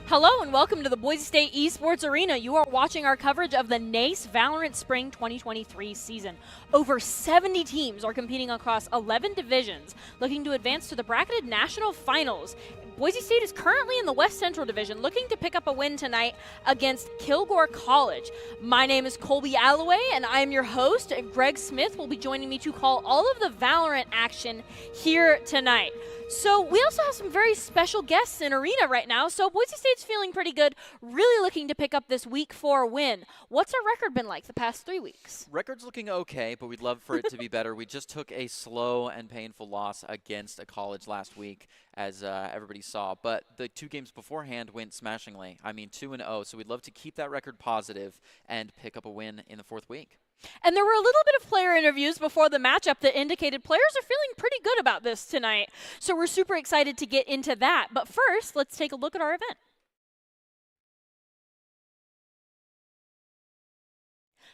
Hello and welcome to the Boise State Esports Arena. You are watching our coverage of the NACE Valorant Spring 2023 season. Over 70 teams are competing across 11 divisions, looking to advance to the bracketed national finals. Boise State is currently in the West Central Division, looking to pick up a win tonight against Kilgore College. My name is Colby Alloway, and I am your host. Greg Smith will be joining me to call all of the Valorant action here tonight. So we also have some very special guests in arena right now. So Boise State's feeling pretty good, really looking to pick up this Week 4 win. What's our record been like the past 3 weeks? Record's looking okay, but we'd love for it to be better. We just took a slow and painful loss against a college last week, as everybody saw. But the 2 games beforehand went smashingly. I mean, 2-0. So we'd love to keep that record positive and pick up a win in the 4th week. And there were a little bit of player interviews before the matchup that indicated players are feeling pretty good about this tonight. So we're super excited to get into that. But first, let's take a look at our event.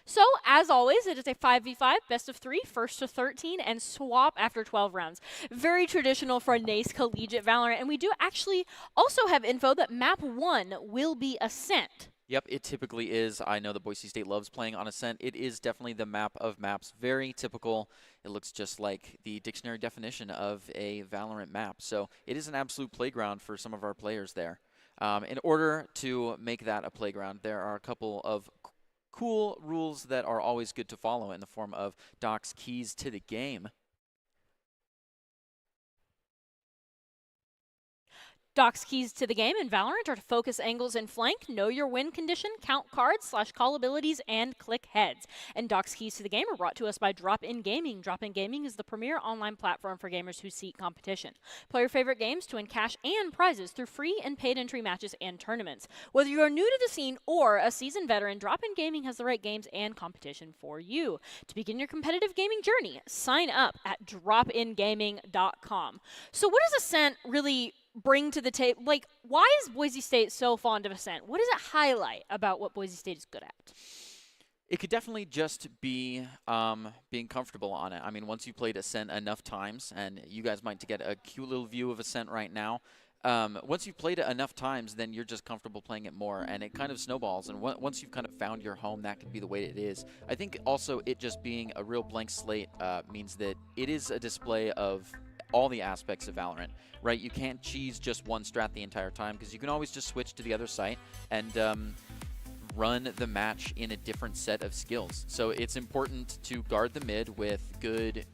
So, as always, it is a 5v5, best of 3, first to 13, and swap after 12 rounds. Very traditional for a NACE Collegiate Valorant. And we do actually also have info that map 1 will be Ascent. Yep, it typically is. I know that Boise State loves playing on Ascent. It is definitely the map of maps. Very typical. It looks just like the dictionary definition of a Valorant map. So it is an absolute playground for some of our players there. In order to make that a playground, there are a couple of cool rules that are always good to follow in the form of Doc's keys to the game. Doc's keys to the game in Valorant are to focus angles and flank, know your win condition, count cards, /call abilities, and click heads. And Doc's keys to the game are brought to us by Drop-In Gaming. Drop-In Gaming is the premier online platform for gamers who seek competition. Play your favorite games to win cash and prizes through free and paid entry matches and tournaments. Whether you are new to the scene or a seasoned veteran, Drop-In Gaming has the right games and competition for you. To begin your competitive gaming journey, sign up at dropingaming.com. So what does Ascent really bring to the table? Like, why is Boise State so fond of Ascent? What does it highlight about what Boise State is good at? It could definitely just be being comfortable on it. I mean, once you played Ascent enough times, and you guys might get a cute little view of Ascent right now, once you've played it enough times, then you're just comfortable playing it more, and it kind of snowballs. And once you've kind of found your home, that can be the way it is. I think also it just being a real blank slate means that it is a display of all the aspects of Valorant, right? You can't cheese just one strat the entire time, because you can always just switch to the other site and run the match in a different set of skills. So it's important to guard the mid with good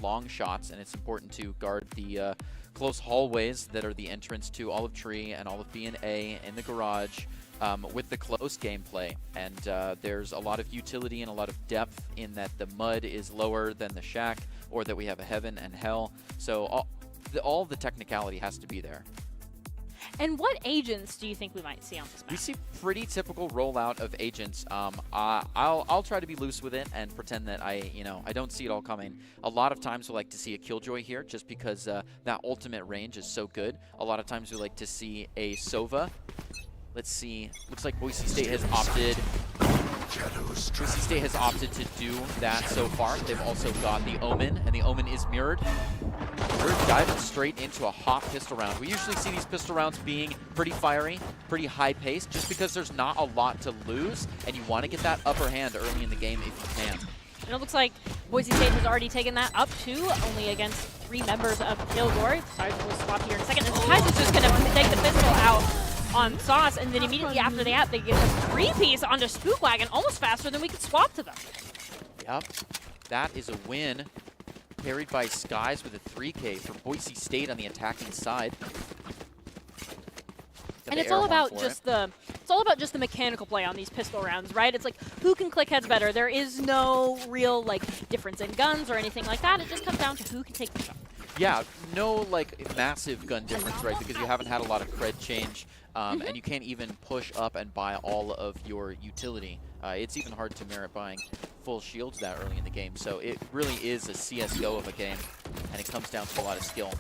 long shots, and it's important to guard the close hallways that are the entrance to all of Tree and all of B and A in the garage with the close gameplay. And there's a lot of utility and a lot of depth in that the mud is lower than the shack, or that we have a heaven and hell. So all the technicality has to be there. And what agents do you think we might see on this map? We see pretty typical rollout of agents. I'll try to be loose with it and pretend that I don't see it all coming. A lot of times we like to see a Killjoy here, just because that ultimate range is so good. A lot of times we like to see a Sova. Let's see. Looks like Boise State has opted. Boise State has opted to do that so far. They've also got the Omen, and the Omen is mirrored. we're diving straight into a hot pistol round. We usually see these pistol rounds being pretty fiery, pretty high-paced, just because there's not a lot to lose, and you want to get that upper hand early in the game if you can. And it looks like Boise State has already taken that up to only against 3 members of Kilgore. Sorry, we'll swap here in a second. And Kai's just going to take the pistol out on Sauce, and then immediately after that, they get a 3-piece onto Spookwagon, almost faster than we could swap to them. Yep, that is a win. Carried by Skies with a 3K for Boise State on the attacking side. And it's all about just the mechanical play on these pistol rounds, right? It's like who can click heads better. There is no real difference in guns or anything like that. It just comes down to who can take the shot. Yeah, no massive gun difference, right? Because you haven't had a lot of cred change, and you can't even push up and buy all of your utility. It's even hard to merit buying full shields that early in the game. So it really is a CSGO of a game, and it comes down to a lot of skill.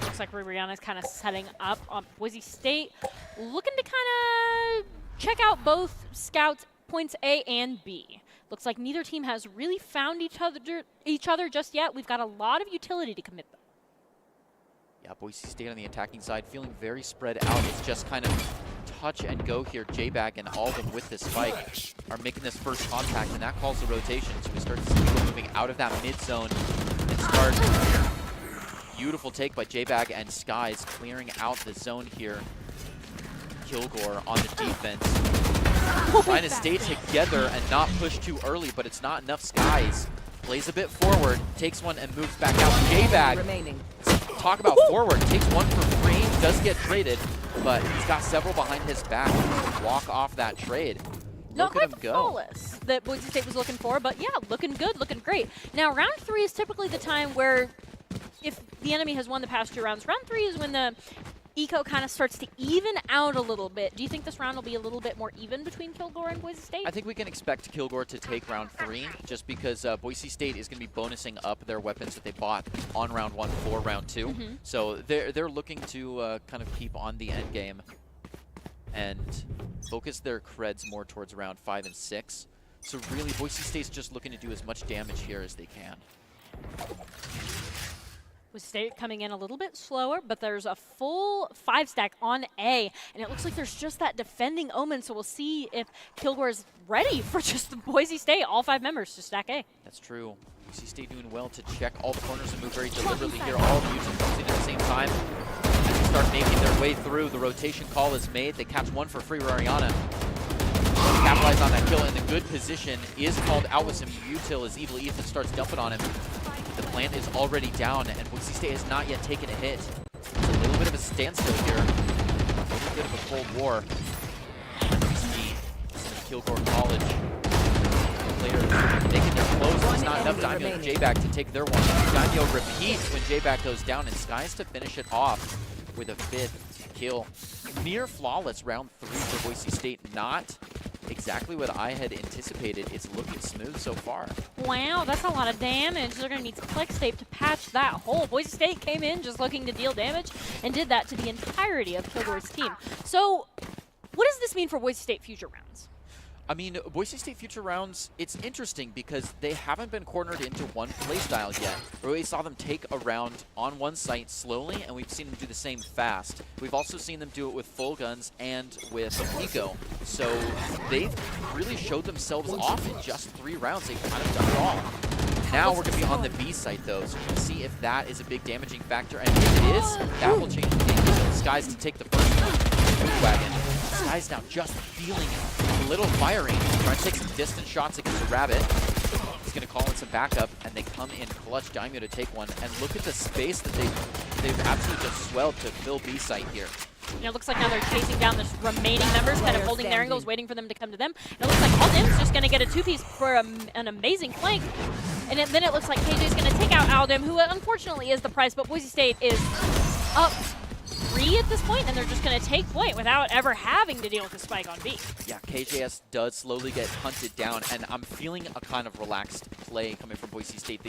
Looks like Ribrianna's kind of setting up on Boise State, looking to kind of check out both scouts points A and B. Looks like neither team has really found each other just yet. We've got a lot of utility to commit, though. Yeah, Boise State on the attacking side feeling very spread out. It's just kind of touch and go here. J-Bag and Alden with this spike are making this first contact, and that calls the rotation. So we start to see people moving out of that mid zone and start. Beautiful take by J-Bag and Skies, clearing out the zone here. Kilgore on the defense. Trying to stay together and not push too early, but it's not enough. Skies plays a bit forward, takes one and moves back out. J-Bag, talk about forward, takes one for free, does get traded, but he's got several behind his back. Walk off that trade. Not Look at quite him the go. flawless that Boise State was looking for, but yeah, looking good, looking great. Now, round 3 is typically the time where if the enemy has won the past 2 rounds, round 3 is when the eco kind of starts to even out a little bit. Do you think this round will be a little bit more even between Kilgore and Boise State? I think we can expect Kilgore to take round 3 just because Boise State is going to be bonusing up their weapons that they bought on round 1 for round 2. So they're looking to kind of keep on the end game and focus their creds more towards round 5 and 6. So really, Boise State's just looking to do as much damage here as they can. Boise State coming in a little bit slower, but there's a full 5-stack on A, and it looks like there's just that defending Omen, so we'll see if Kilgore is ready for just the Boise State, all 5 members to stack A. That's true. Boise State doing well to check all the corners and move very deliberately here. All of Utah posting at the same time. As they start making their way through, the rotation call is made. They catch one for free, Rariana. Capitalize on that kill, and the good position is called out with some util as Evil Ethan starts dumping on him. The plant is already down, and Boise State has not yet taken a hit. It's a little bit of a standstill here. A little bit of a Cold War. Kilgore College players making their close. It's not enough Daimyo and J-Bag to take their one. Daimyo repeats when J-Bag goes down, and Skies to finish it off with a 5th kill. Near flawless round 3 for Boise State. Not exactly what I had anticipated. It's looking smooth so far. Wow, that's a lot of damage. They're going to need some click tape to patch that hole. Boise State came in just looking to deal damage and did that to the entirety of Kilgore's team. So what does this mean for Boise State future rounds? I mean, Boise State future rounds, it's interesting because they haven't been cornered into one playstyle yet. We always saw them take a round on one site slowly, and we've seen them do the same fast. We've also seen them do it with full guns and with eco. So they've really showed themselves off in just 3 rounds. They've kind of done it all. Now we're going to be on the B site, though, so we'll see if that is a big damaging factor. And if it is, that will change the game. Skies to take the first one. Wagon. Skies now just feeling a little firing. Trying to take some distance shots against the Rabbit. He's going to call in some backup, and they come in clutch. Daimyo to take one. And look at the space that they've absolutely just swelled to fill B site here. You know, it looks like now they're chasing down the remaining members, kind of holding their angles, waiting for them to come to them. And it looks like Aldim's just going to get a 2-piece for an amazing flank. And then it looks like KJ is going to take out Aldim, who unfortunately is the price, but Boise State is up 3 at this point, and they're just going to take point without ever having to deal with the spike on B. Yeah, KJS does slowly get hunted down, and I'm feeling a kind of relaxed play coming from Boise State.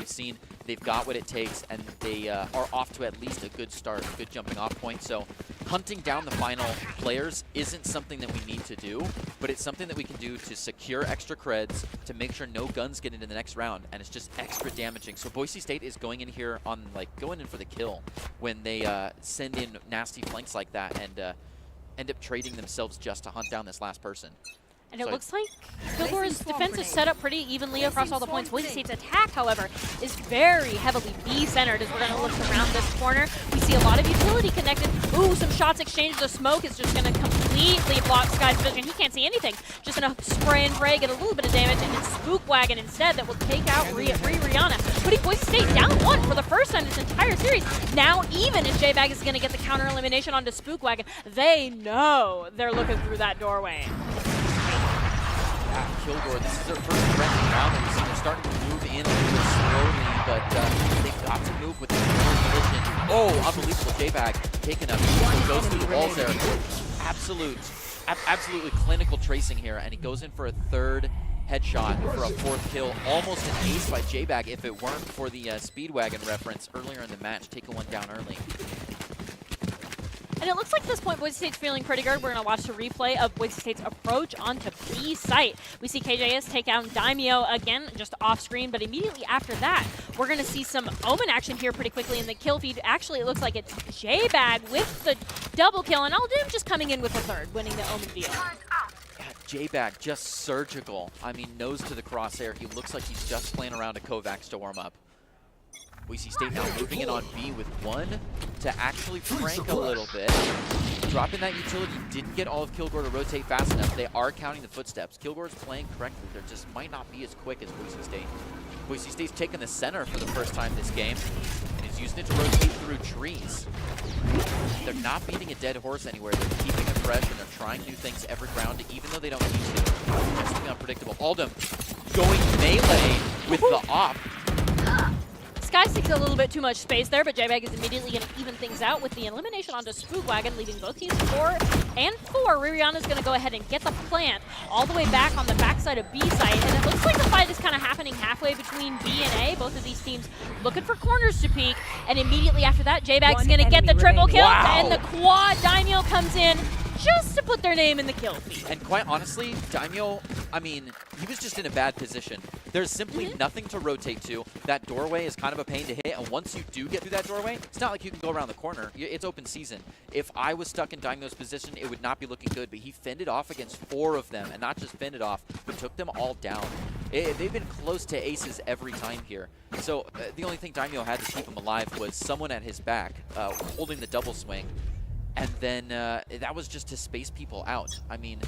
They've got what it takes, and they are off to at least a good start, a good jumping off point. So hunting down the final players isn't something that we need to do, but it's something that we can do to secure extra creds, to make sure no guns get into the next round, and it's just extra damaging. So Boise State is going in here on, like, going in for the kill when they send in nasty flanks like that and end up trading themselves just to hunt down this last person. And it looks like Kilgore's defense is set up pretty evenly across all the points. Boise State's attack, however, is very heavily B-centered as we're going to look around this corner. We see a lot of utility connected. Ooh, some shots exchanged. The smoke is just going to completely block Sky's vision. He can't see anything. Just going to spray and pray, get a little bit of damage, and it's Spook Wagon instead that will take out Rihanna, putting Boise State down 1 for the first time this entire series. Now even as J-Bag is going to get the counter elimination onto Spook Wagon, they know they're looking through that doorway. Kilgore, this is their first friendly round, and they're starting to move in slowly, but they've got to move with the position. Oh, unbelievable. J-Bag taking a goes through the walls there. Absolutely clinical tracing here, and he goes in for a third headshot for a 4th kill. Almost an ace by J-Bag if it weren't for the Speedwagon reference earlier in the match, taking one down early. And it looks like at this point Boise State's feeling pretty good. We're going to watch the replay of Boise State's approach onto B site. We see KJS take down Daimyo again, just off screen, but immediately after that, we're going to see some Omen action here pretty quickly in the kill feed. Actually, it looks like it's J-Bag with the double kill, and Aldim just coming in with the third, winning the Omen deal. Yeah, J-Bag just surgical. I mean, nose to the crosshair. He looks like he's just playing around a Kovacs to warm up. Boise State now moving in on B with 1 to actually prank a little bit. Dropping that utility, didn't get all of Kilgore to rotate fast enough. They are counting the footsteps. Kilgore's playing correctly. They just might not be as quick as Boise State. Boise State's taken the center for the first time this game and is using it to rotate through trees. They're not beating a dead horse anywhere. They're keeping it fresh and they're trying new things every round, even though they don't need to. It's something unpredictable. Aldum going melee with the op. Sky takes a little bit too much space there, but J-Bag is immediately going to even things out with the elimination onto Spook Wagon, leaving both teams 4 and 4. Rihanna's going to go ahead and get the plant all the way back on the backside of B site, and it looks like the fight is kind of happening halfway between B and A. Both of these teams looking for corners to peek, and immediately after that, J-Bag's going to get the triple kill, and the quad Daimyo comes in just to put their name in the kill feed. And quite honestly, Daimyo, I mean, he was just in a bad position. There's simply nothing to rotate to. That doorway is kind of a pain to hit, and once you do get through that doorway, it's not like you can go around the corner. It's open season. If I was stuck in Daimyo's position, it would not be looking good, but he fended off against 4 of them, and not just fended off, but took them all down. They've been close to aces every time here. So the only thing Daimyo had to keep him alive was someone at his back, holding the double swing. And then that was just to space people out. I mean,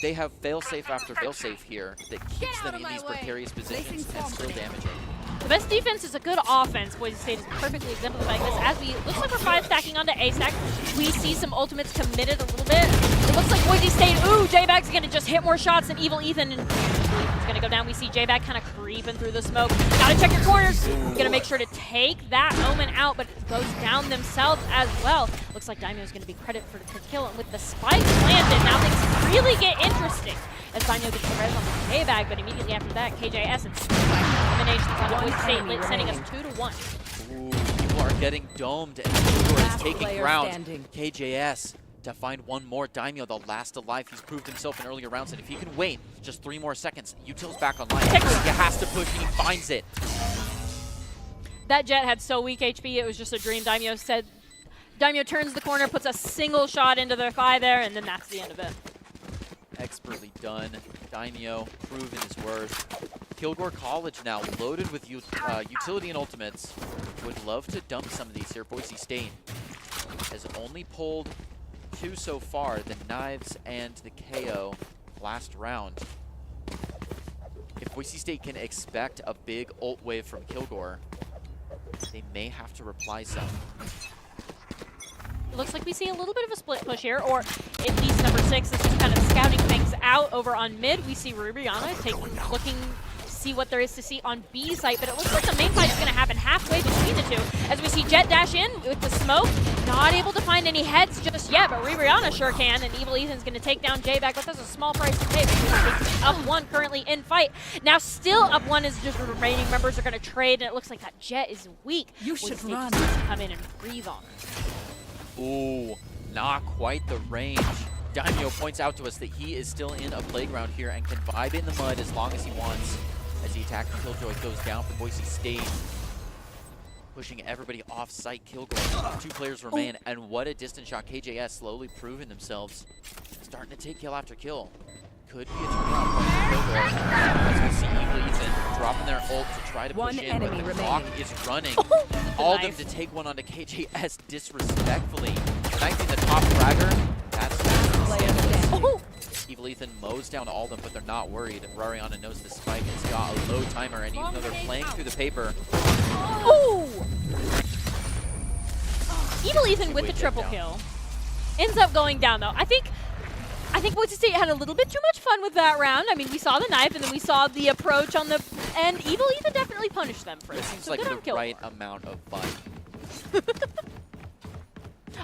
they have failsafe after failsafe here that keeps them in these precarious positions and still damaging. The best defense is a good offense. Boise State is perfectly exemplifying this. As we looks like we're 5 stacking onto A stack, we see some ultimates committed a little bit. It looks like Boise State. Ooh, J-Bag's gonna just hit more shots than Evil Ethan, and Ethan's gonna go down. We see J-Bag kind of creeping through the smoke. Gotta check your corners. Gonna make sure to take that Omen out, but it goes down themselves as well. Looks like Daimyo's gonna be credited for the kill, and with the spike planted, now things really get interesting. As Daimyo gets the res on the J-Bag, but immediately after that, KJS and eliminations on Boise State, sending us 2-1. Ooh, people are getting domed, and Kilgore is taking ground. KJS to find one more. Daimyo, the last alive. He's proved himself in earlier rounds, and if he can wait just 3 more seconds, Util's back online. He has to push, and he finds it. That Jet had so weak HP, it was just a dream. Daimyo turns the corner, puts a single shot into their thigh there, and then that's the end of it. Expertly done. Daimyo proving his worth. Kilgore College now loaded with utility and ultimates. Would love to dump some of these here. Boise State has only pulled 2 so far, the knives and the KO last round. If Boise State can expect a big ult wave from Kilgore, they may have to reply some. It looks like we see a little bit of a split push here, or at least number 6 is just kind of scouting things out over on mid. We see Rihanna looking to see what there is to see on B site, but it looks like the main fight is going to happen halfway between the two. As we see Jet dash in with the smoke, not able to find any heads just yet, but Rihanna sure can, and Evil Ethan's going to take down J-Bag, but that's a small price to pay. Up 1 currently in fight. Now still up 1 is just the remaining members are going to trade, and it looks like that Jet is weak. You should run. Come in and breathe on her. Ooh, not quite the range. Daimyo points out to us that he is still in a playground here and can vibe in the mud as long as he wants. As the attack from Killjoy goes down for Boise State. Pushing everybody off site. Kilgore, 2 players remain, and what a distance shot. KJS slowly proving themselves. Starting to take kill after kill. Could be a turnaround point for Kilgore. As we see Evil Ethan dropping their ult to try to push in, but the clock is running. All of them to take one onto KJS disrespectfully. Knifing the top fragger. That's scandalous. Evil Ethan mows down all of them, but they're not worried. Rariana knows the spike. It's got a low timer, and even though they're playing through the paper. Evil Ethan with the triple kill. Ends up going down, though. I think Boise State had a little bit too much fun with that round. I mean, we saw the knife, and then we saw the approach on the end. Evil Ethan definitely punished them for that. This seems so like good the right amount of fun.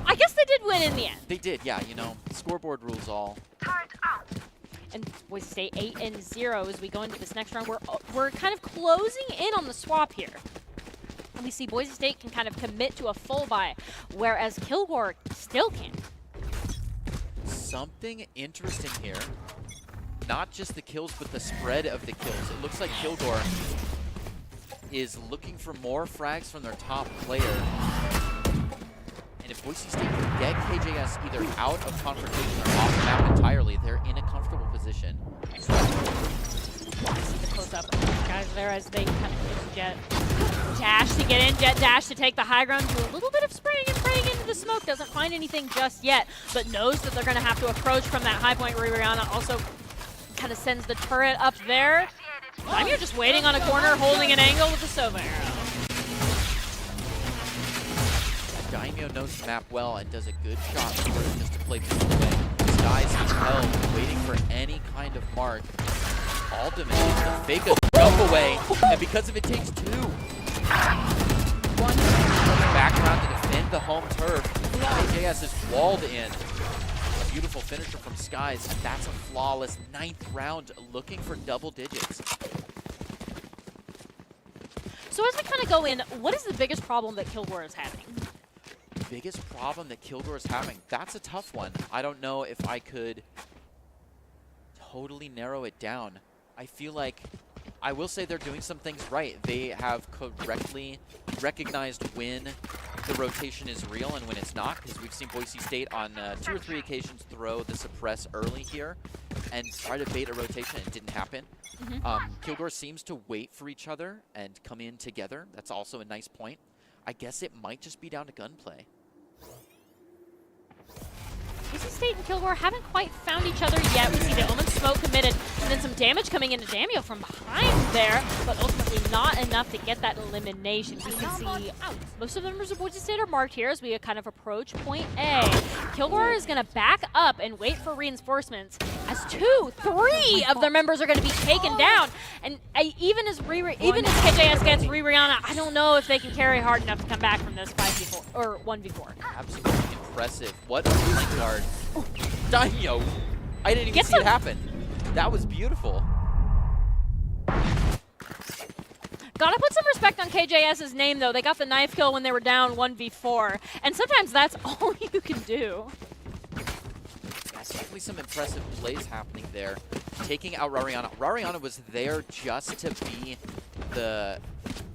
I guess they did win in the end. They did, yeah. You know, scoreboard rules all. And Boise State 8-0 as we go into this next round. We're kind of closing in on the swap here. And we see Boise State can kind of commit to a full buy, whereas Kilgore still can't. Something interesting here. Not just the kills, but the spread of the kills. It looks like Kilgore is looking for more frags from their top player. And if Boise State can get KJS either out of confrontation or off the map entirely, they're in a comfortable position. See the close-up guys there as they kind of use Jet dash to get in, Jet dash to take the high ground, do a little bit of spraying and praying into the smoke. Doesn't find anything just yet, but knows that they're going to have to approach from that high point. Rihanna also kind of sends the turret up there. Daimyo just waiting on a corner, holding an angle with the Sova arrow. Daimyo knows the map well and does a good shot just to play people away. Skies held, waiting for any kind of mark. Ultimate is to fake a jump away, and because of it takes 2. Background to defend the home turf. KJS is walled in. A beautiful finisher from Skies. That's a flawless 9th round, looking for double digits. So as we kind of go in, what is the biggest problem that Kilgore is having? Biggest problem that Kilgore is having? That's a tough one. I don't know if I could totally narrow it down. I feel like, I will say they're doing some things right. They have correctly recognized when the rotation is real and when it's not, because we've seen Boise State on 2 or 3 occasions throw the suppress early here and try to bait a rotation. It didn't happen. Kilgore seems to wait for each other and come in together. That's also a nice point. I guess it might just be down to gunplay. Boise State and Kilgore haven't quite found each other yet. We see the Omen smoke committed, and then some damage coming into Daimyo from behind there, but ultimately not enough to get that elimination. We can see most of the members of Boise State are marked here as we kind of approach point A. Kilgore is going to back up and wait for reinforcements as 2, 3 of their members are going to be taken down. And even as KJS gets Rihanna, I don't know if they can carry hard enough to come back from this 5v4 or 1v4. Absolutely impressive. What a flank guard. Daimyo! I didn't even see it happen. That was beautiful. Gotta put some respect on KJS's name, though. They got the knife kill when they were down 1v4, and sometimes that's all you can do. There's definitely some impressive plays happening there. Taking out Rariana. Rariana was there just to be the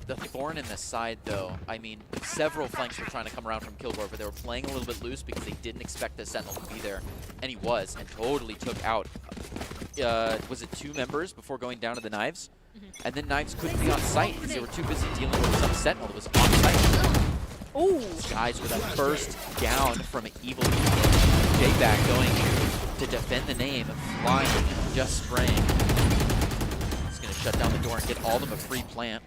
thorn in the side, though. I mean, several flanks were trying to come around from Kilgore, but they were playing a little bit loose because they didn't expect the Sentinel to be there. And he was, and totally took out, was it 2 members before going down to the knives? And then knives couldn't be on site because they were too busy dealing with some Sentinel that was on site. Ooh. Skies with a first down from Evil Ethan. J-Back going to defend the name, flying, just spraying. He's going to shut down the door and get all of them a free plant.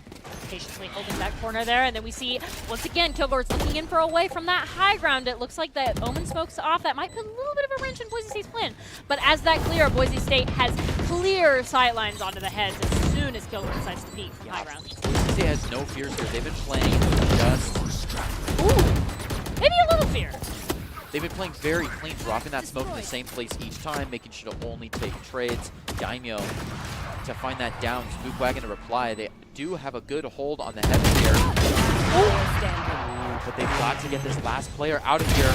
Patiently holding that corner there, and then we see, once again, Kilgore's looking in for away from that high ground. It looks like that Omen smoke's off. That might put a little bit of a wrench in Boise State's plan. But as that clear, Boise State has clear sightlines onto the heads as soon as Kilgore decides to peek from high ground. Boise State has no fears here. They've been playing just... Ooh, maybe a little fear. They've been playing very clean, dropping that smoke in the same place each time, making sure to only take trades. Daimyo to find that down. Spookwagon to reply. They do have a good hold on the heavy here. But they've got to get this last player out of here.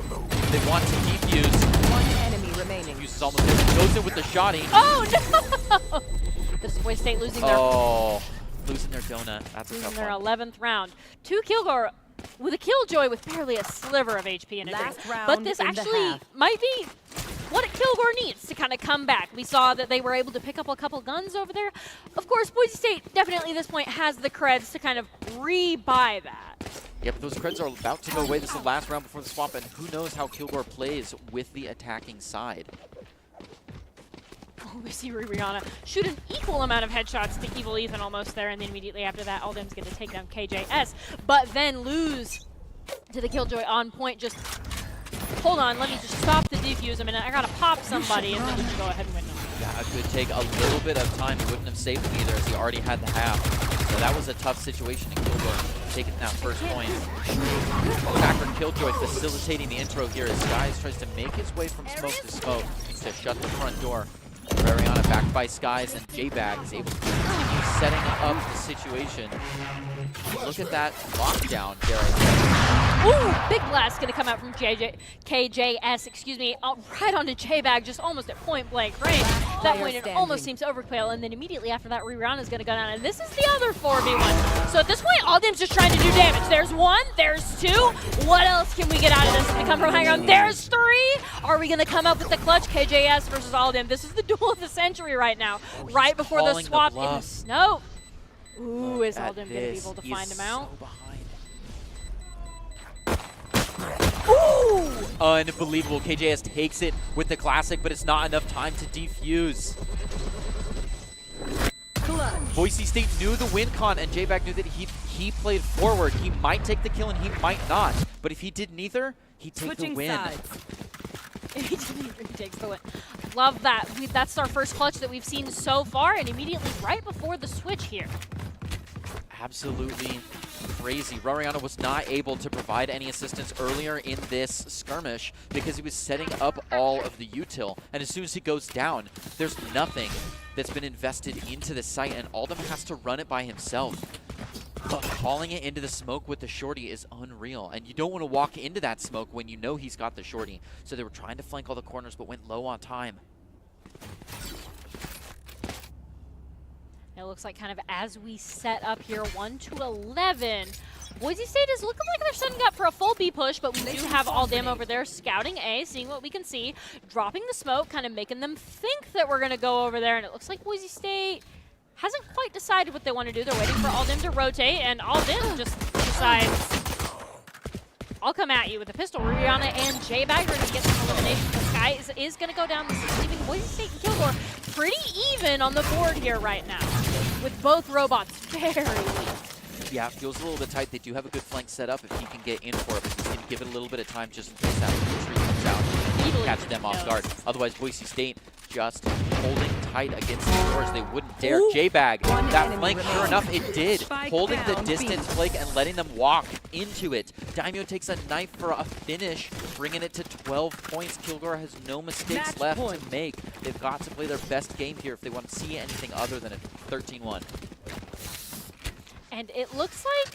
They want to defuse. One enemy remaining. Defuse is almost there. Goes in with the shoddy. Oh no! This Boise State losing their Losing their donut. That's a losing tough their one. 11th round. To Kilgore with a Killjoy with barely a sliver of HP in it. Last round But this in the actually half. might be what Kilgore needs to kind of come back. We saw that they were able to pick up a couple guns over there. Of course, Boise State definitely at this point has the creds to kind of re-buy that. Yep, those creds are about to go away. This is the last round before the swap, and who knows how Kilgore plays with the attacking side. Oh, we see Rihanna shoot an equal amount of headshots to Evil Ethan almost there, and then immediately after that, Aldem's going to take down KJS, but then lose to the Killjoy on point. Just hold on, let me just stop the defuse a minute. I got to pop somebody, and then we can go ahead and win. Yeah, it could take a little bit of time. He wouldn't have saved him either, as he already had the half. So that was a tough situation in Kilgore, taking that first point. Backer Killjoy facilitating the intro here as Skies tries to make his way from smoke to smoke to shut the front door. Ariana backed by Skies, and J-Bag is able to continue setting up the situation. Look at that lockdown, Derek. Ooh, big blast going to come out from KJS, excuse me, right onto J-Bag, just almost at point blank range. That point, it almost seems overkill, and then immediately after that, Rihanna is going to go down, and this is the other 4v1. So at this point, Aldem's just trying to do damage. There's one, there's two. What else can we get out of this? Going to come from high ground. There's three. Are we going to come up with the clutch? KJS versus Aldem. This is the duel of the century right now, right before the swap in the snow. Ooh, is Aldem going to be able to find him out? Ooh! Unbelievable. KJS takes it with the classic, but it's not enough time to defuse. Boise State knew the win con, and J-Bag knew that he played forward. He might take the kill, and he might not. But if he did neither, he'd take the win. He takes the win. Love that. That's our first clutch that we've seen so far, and immediately right before the switch here. Absolutely crazy. Rariana was not able to provide any assistance earlier in this skirmish because he was setting up all of the util. And as soon as he goes down, there's nothing that's been invested into the site, and Aldem has to run it by himself. But calling it into the smoke with the shorty is unreal, and you don't want to walk into that smoke when you know he's got the shorty. So they were trying to flank all the corners, but went low on time. It looks like kind of as we set up here, 1 to 11. Boise State is looking like they're setting up for a full B push, but we do have Aldem over there scouting A, seeing what we can see, dropping the smoke, kind of making them think that we're going to go over there, and it looks like Boise State hasn't quite decided what they want to do. They're waiting for Aldem to rotate, and Aldem just decides, I'll come at you with a pistol. Rihanna and J-Bag are going to get some elimination. The Sky is going to go down. This is leaving Boise State and Kilgore pretty even on the board here right now, with both robots very weak. Yeah, it feels a little bit tight. They do have a good flank set up if he can get in for it, but he's going to give it a little bit of time just in case that tree comes out. Evilly Catch them off guard. Otherwise, Boise State just holding tight against the doors. They wouldn't dare. Ooh. J-Bag, that flank, remaining. sure enough, it did. Spike Holding the down, distance B. flank and letting them walk into it. Daimyo takes a knife for a finish, bringing it to 12 points. Kilgore has no mistakes Match left point. to make. They've got to play their best game here if they want to see anything other than a 13-1. And it looks like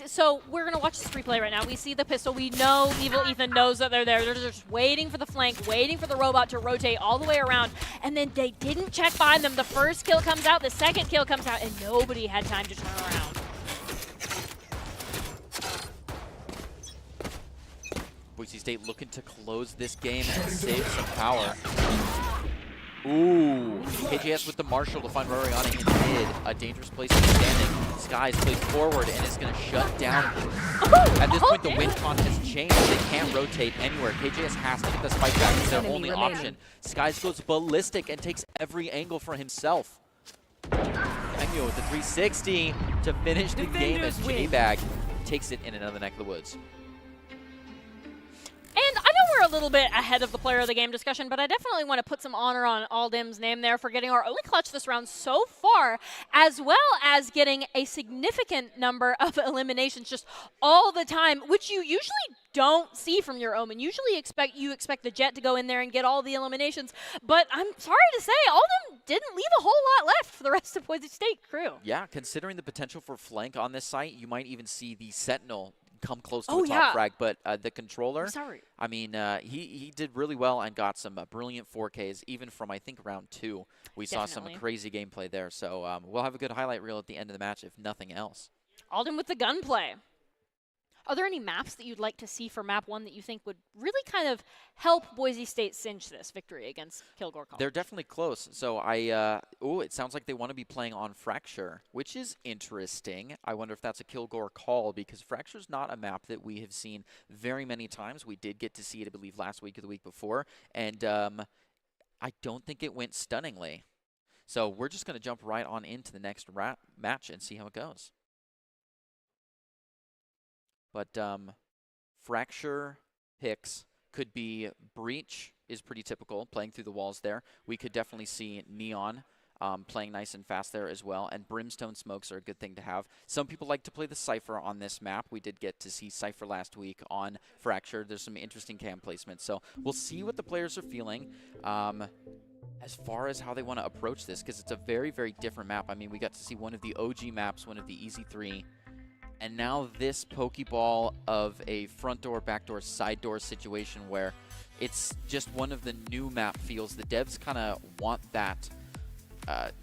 so we're going to watch this replay right now. We see the pistol. We know Evil Ethan knows that they're there. They're just waiting for the flank, waiting for the robot to rotate all the way around. And then they didn't check behind them. The first kill comes out, the second kill comes out, and nobody had time to turn around. Boise State looking to close this game and save some power. Ooh, KJS with the Marshall to find Rariana in mid. A dangerous place to be standing. Skies plays forward and is going to shut down. At this point, the win con has changed. They can't rotate anywhere. KJS has to get the spike back. It's their only option. Skies goes ballistic and takes every angle for himself. Daimyo with the 360 to finish the game as J-Bag takes it in another neck of the woods. And I know we're a little bit ahead of the player of the game discussion, but I definitely want to put some honor on Aldem's name there for getting our only clutch this round so far, as well as getting a significant number of eliminations just all the time, which you usually don't see from your Omen. Usually you expect the Jet to go in there and get all the eliminations, but I'm sorry to say, Aldem didn't leave a whole lot left for the rest of Boise State crew. Yeah, considering the potential for flank on this site, you might even see the Sentinel come close to Oh, a top yeah. frag, but the controller, Sorry. I mean, he did really well and got some brilliant 4Ks, even from, I think, round 2. We saw some Definitely. crazy gameplay there, so we'll have a good highlight reel at the end of the match, if nothing else. Alden with the gunplay. Are there any maps that you'd like to see for map 1 that you think would really kind of help Boise State cinch this victory against Kilgore College? They're definitely close. So it sounds like they want to be playing on Fracture, which is interesting. I wonder if that's a Kilgore call, because Fracture's not a map that we have seen very many times. We did get to see it, I believe, last week or the week before, and I don't think it went stunningly. So we're just going to jump right on into the next match and see how it goes. But Fracture picks could be Breach is pretty typical, playing through the walls there. We could definitely see Neon playing nice and fast there as well, and Brimstone Smokes are a good thing to have. Some people like to play the Cypher on this map. We did get to see Cypher last week on Fracture. There's some interesting cam placements, so we'll see what the players are feeling as far as how they want to approach this, because it's a very, very different map. I mean, we got to see one of the OG maps, one of the Easy 3, and now this Pokeball of a front door, back door, side door situation where it's just one of the new map feels. The devs kind of want that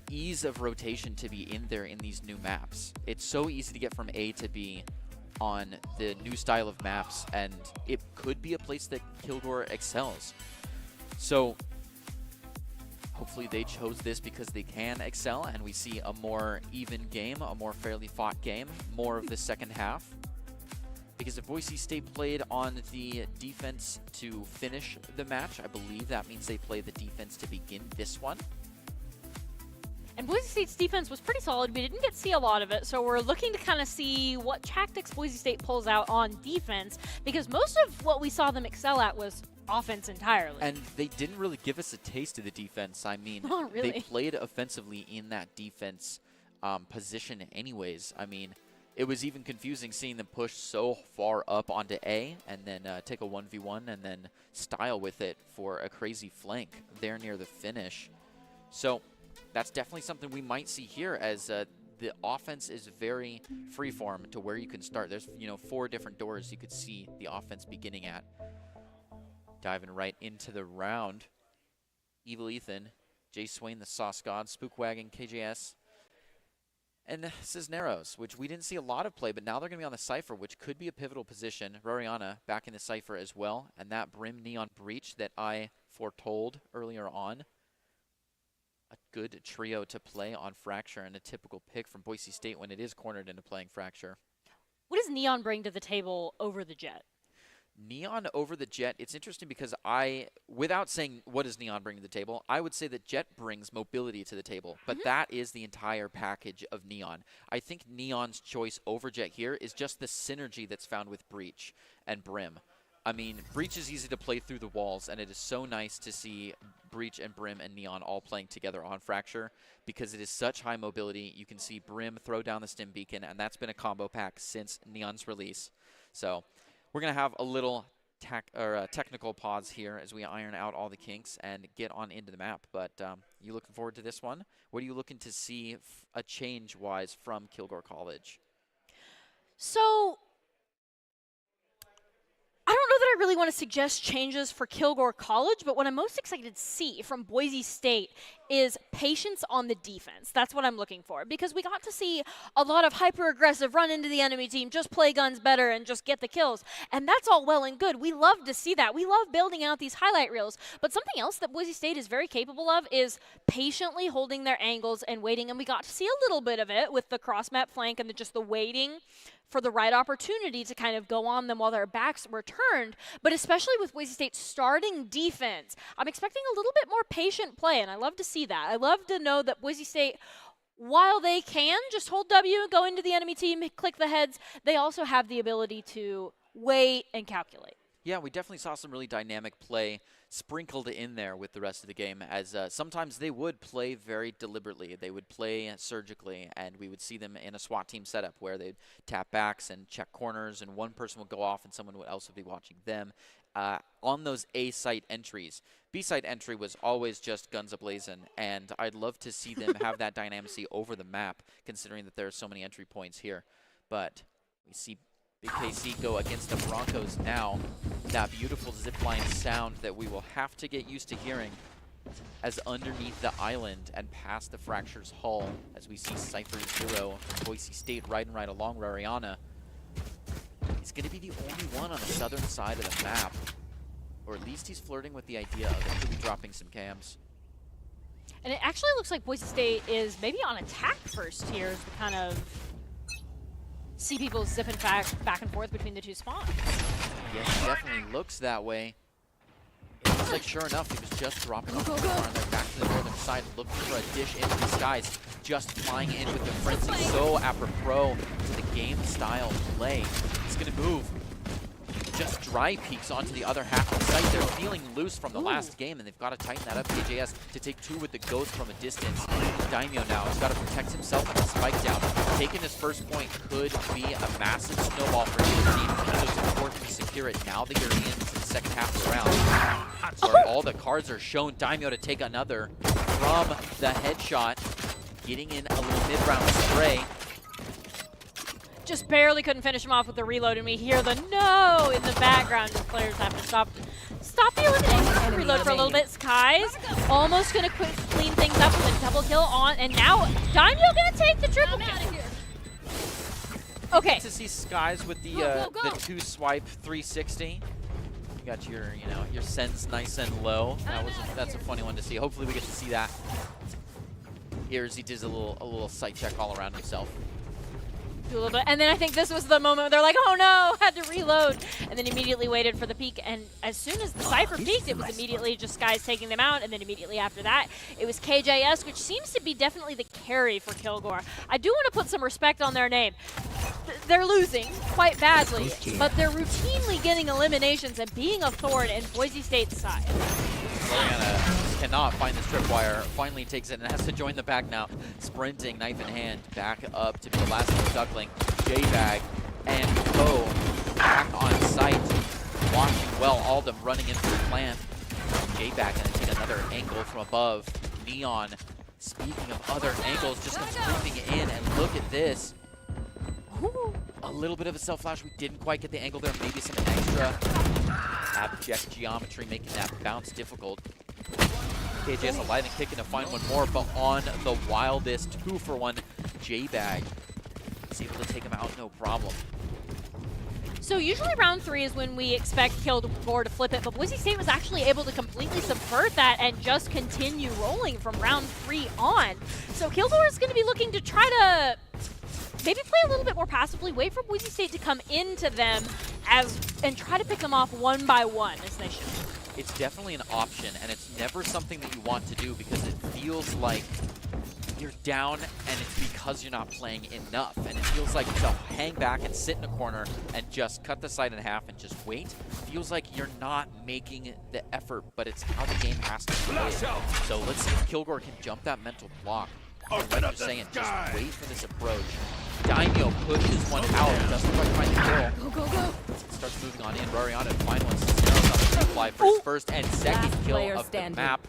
ease of rotation to be in there in these new maps. It's so easy to get from A to B on the new style of maps, and it could be a place that Kilgore excels. So hopefully they chose this because they can excel, and we see a more even game, a more fairly fought game, more of the second half. Because if Boise State played on the defense to finish the match, I believe that means they play the defense to begin this one. And Boise State's defense was pretty solid. We didn't get to see a lot of it, so we're looking to kind of see what tactics Boise State pulls out on defense, because most of what we saw them excel at was offense entirely. And they didn't really give us a taste of the defense. I mean, Not really. They played offensively in that defense position anyways. I mean, it was even confusing seeing them push so far up onto A and then take a 1v1 and then style with it for a crazy flank there near the finish. So that's definitely something we might see here, as the offense is very freeform to where you can start. There's 4 different doors you could see the offense beginning at. Diving right into the round. Evil Ethan, Jay Swain, the Sauce God, Spookwagon, KJS, and Cisneros, which we didn't see a lot of play, but now they're going to be on the Cypher, which could be a pivotal position. Roriana back in the Cypher as well, and that Brim Neon Breach that I foretold earlier on. A good trio to play on Fracture, and a typical pick from Boise State when it is cornered into playing Fracture. What does Neon bring to the table over the Jet? Neon over the Jet, it's interesting because without saying what does Neon bring to the table, I would say that Jet brings mobility to the table, but that is the entire package of Neon. I think Neon's choice over Jet here is just the synergy that's found with Breach and Brim. I mean, Breach is easy to play through the walls, and it is so nice to see Breach and Brim and Neon all playing together on Fracture, because it is such high mobility. You can see Brim throw down the Stim Beacon, and that's been a combo pack since Neon's release. So we're going to have a little technical pause here as we iron out all the kinks and get on into the map. But you looking forward to this one? What are you looking to see a change-wise from Kilgore College? So I don't know that I really want to suggest changes for Kilgore College, but what I'm most excited to see from Boise State is patience on the defense. That's what I'm looking for, because we got to see a lot of hyper-aggressive run into the enemy team, just play guns better and just get the kills, and that's all well and good. We love to see that. We love building out these highlight reels, but something else that Boise State is very capable of is patiently holding their angles and waiting, and we got to see a little bit of it with the cross-map flank and just the waiting for the right opportunity to kind of go on them while their backs were turned, but especially with Boise State starting defense, I'm expecting a little bit more patient play, and I love to see that. I love to know that Boise State, while they can just hold W, go into the enemy team, click the heads, they also have the ability to wait and calculate. Yeah, we definitely saw some really dynamic play sprinkled in there with the rest of the game, as sometimes they would play very deliberately. They would play surgically, and we would see them in a SWAT team setup where they'd tap backs and check corners, and one person would go off and someone else would be watching them. On those A-site entries, B-site entry was always just guns a-blazing, and I'd love to see them have that dynamacy over the map, considering that there are so many entry points here. But we see Big KC go against the Broncos now. That beautiful zipline sound that we will have to get used to hearing as underneath the island and past the Fracture's hull, as we see Cypher 0 from Boise State riding right along Rariana. He's going to be the only one on the southern side of the map, or at least he's flirting with the idea of it could be dropping some cams. And it actually looks like Boise State is maybe on attack first here as we kind of see people zipping back and forth between the two spawns. Yes, it definitely looks that way. It looks like, sure enough, he was just dropping off the car and they're back to the northern side, looking for a dish into the skies, just flying in with the frenzy, so apropos to the game-style play. He's going to move. Just dry peeks onto the other half of the site. They're feeling loose from the last game, and they've got to tighten that up. KJS to take 2 with the ghost from a distance. Daimyo now has got to protect himself on the spike down. Taking his first point could be a massive snowball for his team. So it's important to secure it now that you're into the second half of the round. Sorry, all the cards are shown. Daimyo to take another from the headshot. Getting in a little mid-round spray. Just barely couldn't finish him off with the reload, and we hear the no in the background as players have to stop the elimination. Reload for a little bit. Skies almost going to clean things up with a double kill on, and now Daimyo going to take the triple kill. Okay. To see Skies with the 2-swipe 360. You got your, your sends nice and low. That's a funny one to see. Hopefully we get to see that. Here as he does a little sight check all around himself. Do a little bit, and then I think this was the moment where they're like, oh no, had to reload, and then immediately waited for the peek, and as soon as the Cypher peeked, it was immediately just Skies taking them out, and then immediately after that, it was KJS, which seems to be definitely the carry for Kilgore. I do want to put some respect on their name. They're losing quite badly, but they're routinely getting eliminations and being a thorn in Boise State's side. Floriana cannot find this tripwire, finally takes it and has to join the pack now. Sprinting, knife in hand, back up to be the last little duckling. J-Bag and Poe back on site. Watching well, Aldum running into the plant. J-Bag gonna take another angle from above. Neon, speaking of other angles, just comes creeping in, and look at this. Ooh, a little bit of a self-flash. We didn't quite get the angle there. Maybe some extra abject geometry making that bounce difficult. KJS alive and kicking to find one more, but on the wildest 2-for-1 J-Bag. He's able to take him out, no problem. So usually round 3 is when we expect Kilgore to flip it, but Boise State was actually able to completely subvert that and just continue rolling from round 3 on. So Kilgore is going to be looking to try to maybe play a little bit more passively, wait for Boise State to come into them and try to pick them off one by one, as they should. It's definitely an option, and it's never something that you want to do because it feels like you're down and it's because you're not playing enough. And it feels like to hang back and sit in a corner and just cut the side in half and just wait. Feels like you're not making the effort, but it's how the game has to play. So let's see if Kilgore can jump that mental block. Like you're saying, just wait for this approach. Daimyo pushes one out, doesn't quite find the kill. Go. Starts moving on in. Rariana find one. Snares on the fly for his first and second kill of the map.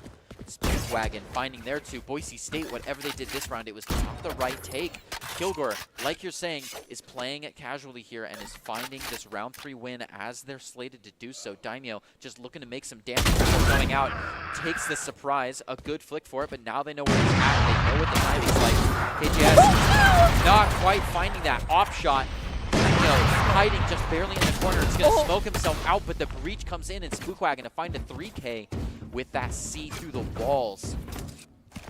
Speedwagon finding there too. Boise State, whatever they did this round, it was not the right take. Kilgore, like you're saying, is playing it casually here and is finding this round 3 win as they're slated to do so. Daimyo just looking to make some damage before going out. Takes the surprise, a good flick for it, but now they know where it's at. They know what the timing's like. KJS not quite finding that off shot. Hiding just barely in the corner. It's going to smoke himself out, but the breach comes in and Spookwagon to find a 3K with that C through the walls.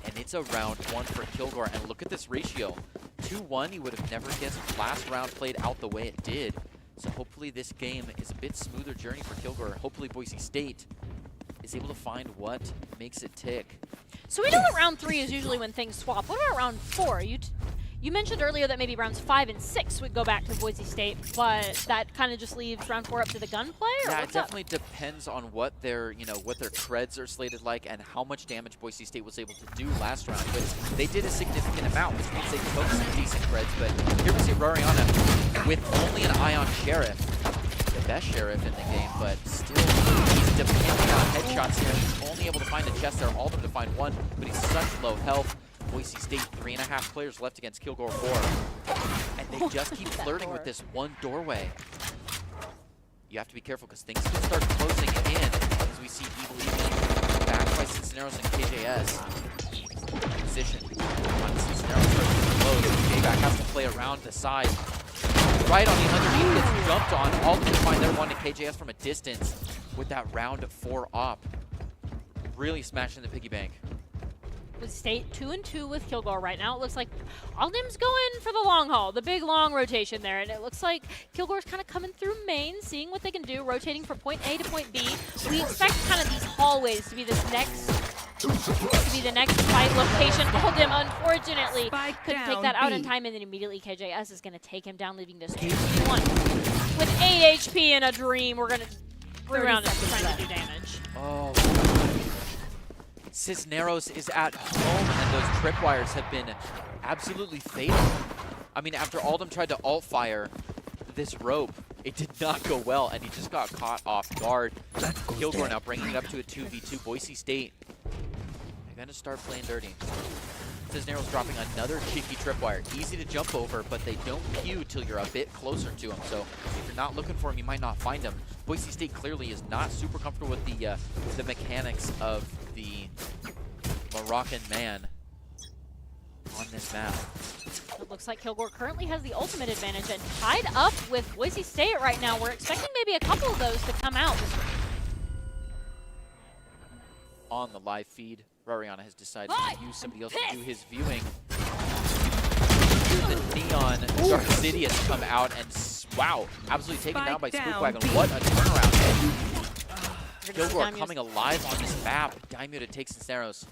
And it's a round 1 for Kilgore. And look at this ratio. 2-1, you would have never guessed last round played out the way it did. So hopefully this game is a bit smoother journey for Kilgore. Hopefully Boise State is able to find what makes it tick. So we know that round 3 is usually when things swap. What about round 4? You mentioned earlier that maybe rounds 5 and 6 would go back to Boise State, but that kind of just leaves round 4 up to the gunplay? Yeah, it definitely depends on what their creds are slated like and how much damage Boise State was able to do last round. But they did a significant amount, which means they took some decent creds. But here we see Rariana with only an eye on Sheriff, the best Sheriff in the game, but still he's depending on headshots here. He's only able to find a chest there, all of them to find one, but he's such low health. Boise State, 3.5 players left against Kilgore 4. And They just keep flirting with this one doorway. You have to be careful because things can start closing in as we see Evil Evening backed by Cisneros and KJS. Position on Cisneros starts to close. J-Back has to play around the side. Right on the underneath, gets jumped on. All the find their one to KJS from a distance with that round 4 op. Really smashing the piggy bank. With State 2-2 with Kilgore right now. It looks like Aldim's going for the long haul, the big long rotation there, and it looks like Kilgore's kind of coming through main, seeing what they can do, rotating from point A to point B. We expect kind of these hallways to be this next, the next fight location. Aldim, unfortunately, couldn't take that out in time, and then immediately KJS is going to take him down, leaving this 2v1. With 8 HP and a dream, we're going to re-round it, trying to do damage. Oh, Cisneros is at home, and those tripwires have been absolutely fatal. I mean, after Aldem tried to alt-fire this rope, it did not go well, and he just got caught off guard. Kilgore now bringing it up to a 2v2. Boise State, they're going to start playing dirty. Cisneros dropping another cheeky tripwire. Easy to jump over, but they don't queue till you're a bit closer to him. So if you're not looking for him, you might not find him. Boise State clearly is not super comfortable with the mechanics of the Moroccan man on this map. It looks like Kilgore currently has the ultimate advantage and tied up with Boise State right now. We're expecting maybe a couple of those to come out. On the live feed, Rariana has decided to use somebody else to do his viewing. Here's the Neon Dark Sidious come out and wow, absolutely taken down by Spookwagon. What a turnaround. Kilgore coming alive on this map. Daimyo to take Cisneros.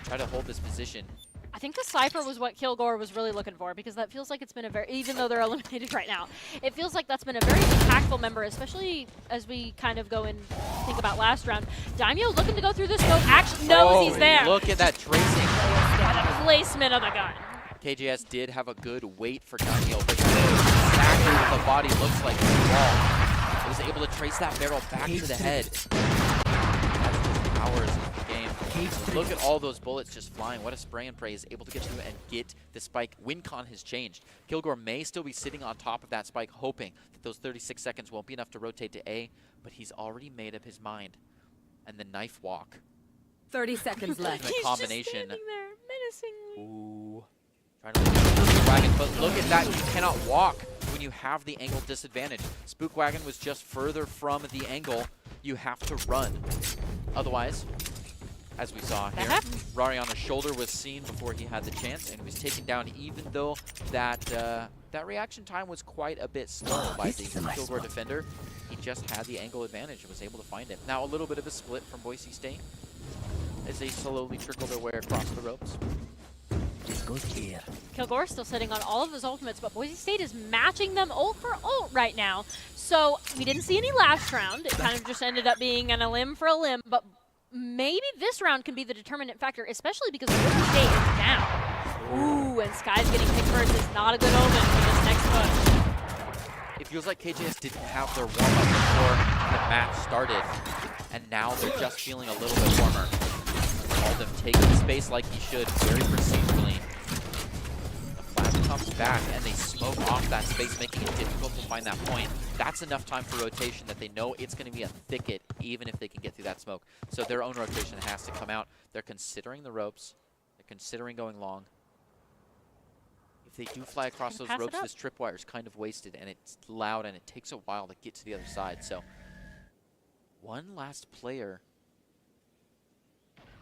Try to hold this position. I think the Cypher was what Kilgore was really looking for, because that feels like it's been a very, even though they're eliminated right now, it feels like that's been a very impactful member, especially as we kind of go and think about last round. Daimyo looking to go through this scope, actually knows he's there. Look at that tracing. And the placement of the gun. KJS did have a good wait for Daimyo, but exactly what the body looks like in the wall. It was able to trace that barrel back to the head. That's just hours of the game. Look at all those bullets just flying. What a spray and pray is able to get through and get the spike. WinCon has changed. Kilgore may still be sitting on top of that spike, hoping that those 36 seconds won't be enough to rotate to A, but he's already made up his mind. And the knife walk. 30 seconds left. He's combination. just standing there, menacingly. Ooh. Trying to look at Wagon, but look at that. You cannot walk when you have the angle disadvantage. Spookwagon was just further from the angle. You have to run. Otherwise, as we saw here, Rariana's shoulder was seen before he had the chance, and he was taken down, even though that that reaction time was quite a bit slow by the Kilgore defender. He just had the angle advantage and was able to find it. Now a little bit of a split from Boise State as they slowly trickle their way across the ropes. This goes here. Kilgore still sitting on all of his ultimates, but Boise State is matching them ult for ult right now. So we didn't see any last round. It kind of just ended up being a limb for a limb, but maybe this round can be the determinant factor, especially because Boise State is down. Ooh, and Sky's getting picked first is not a good omen for this next push. It feels like KJS didn't have their warm-up before the match started, and now they're just feeling a little bit warmer. Aldem taking space like he should, very procedurally. The flash comes back, and they smoke off that space, making it difficult to find that point. That's enough time for rotation that they know it's going to be a thicket, even if they can get through that smoke. So their own rotation has to come out. They're considering the ropes. They're considering going long. If they do fly across those ropes, this tripwire is kind of wasted, and it's loud, and it takes a while to get to the other side. So one last player,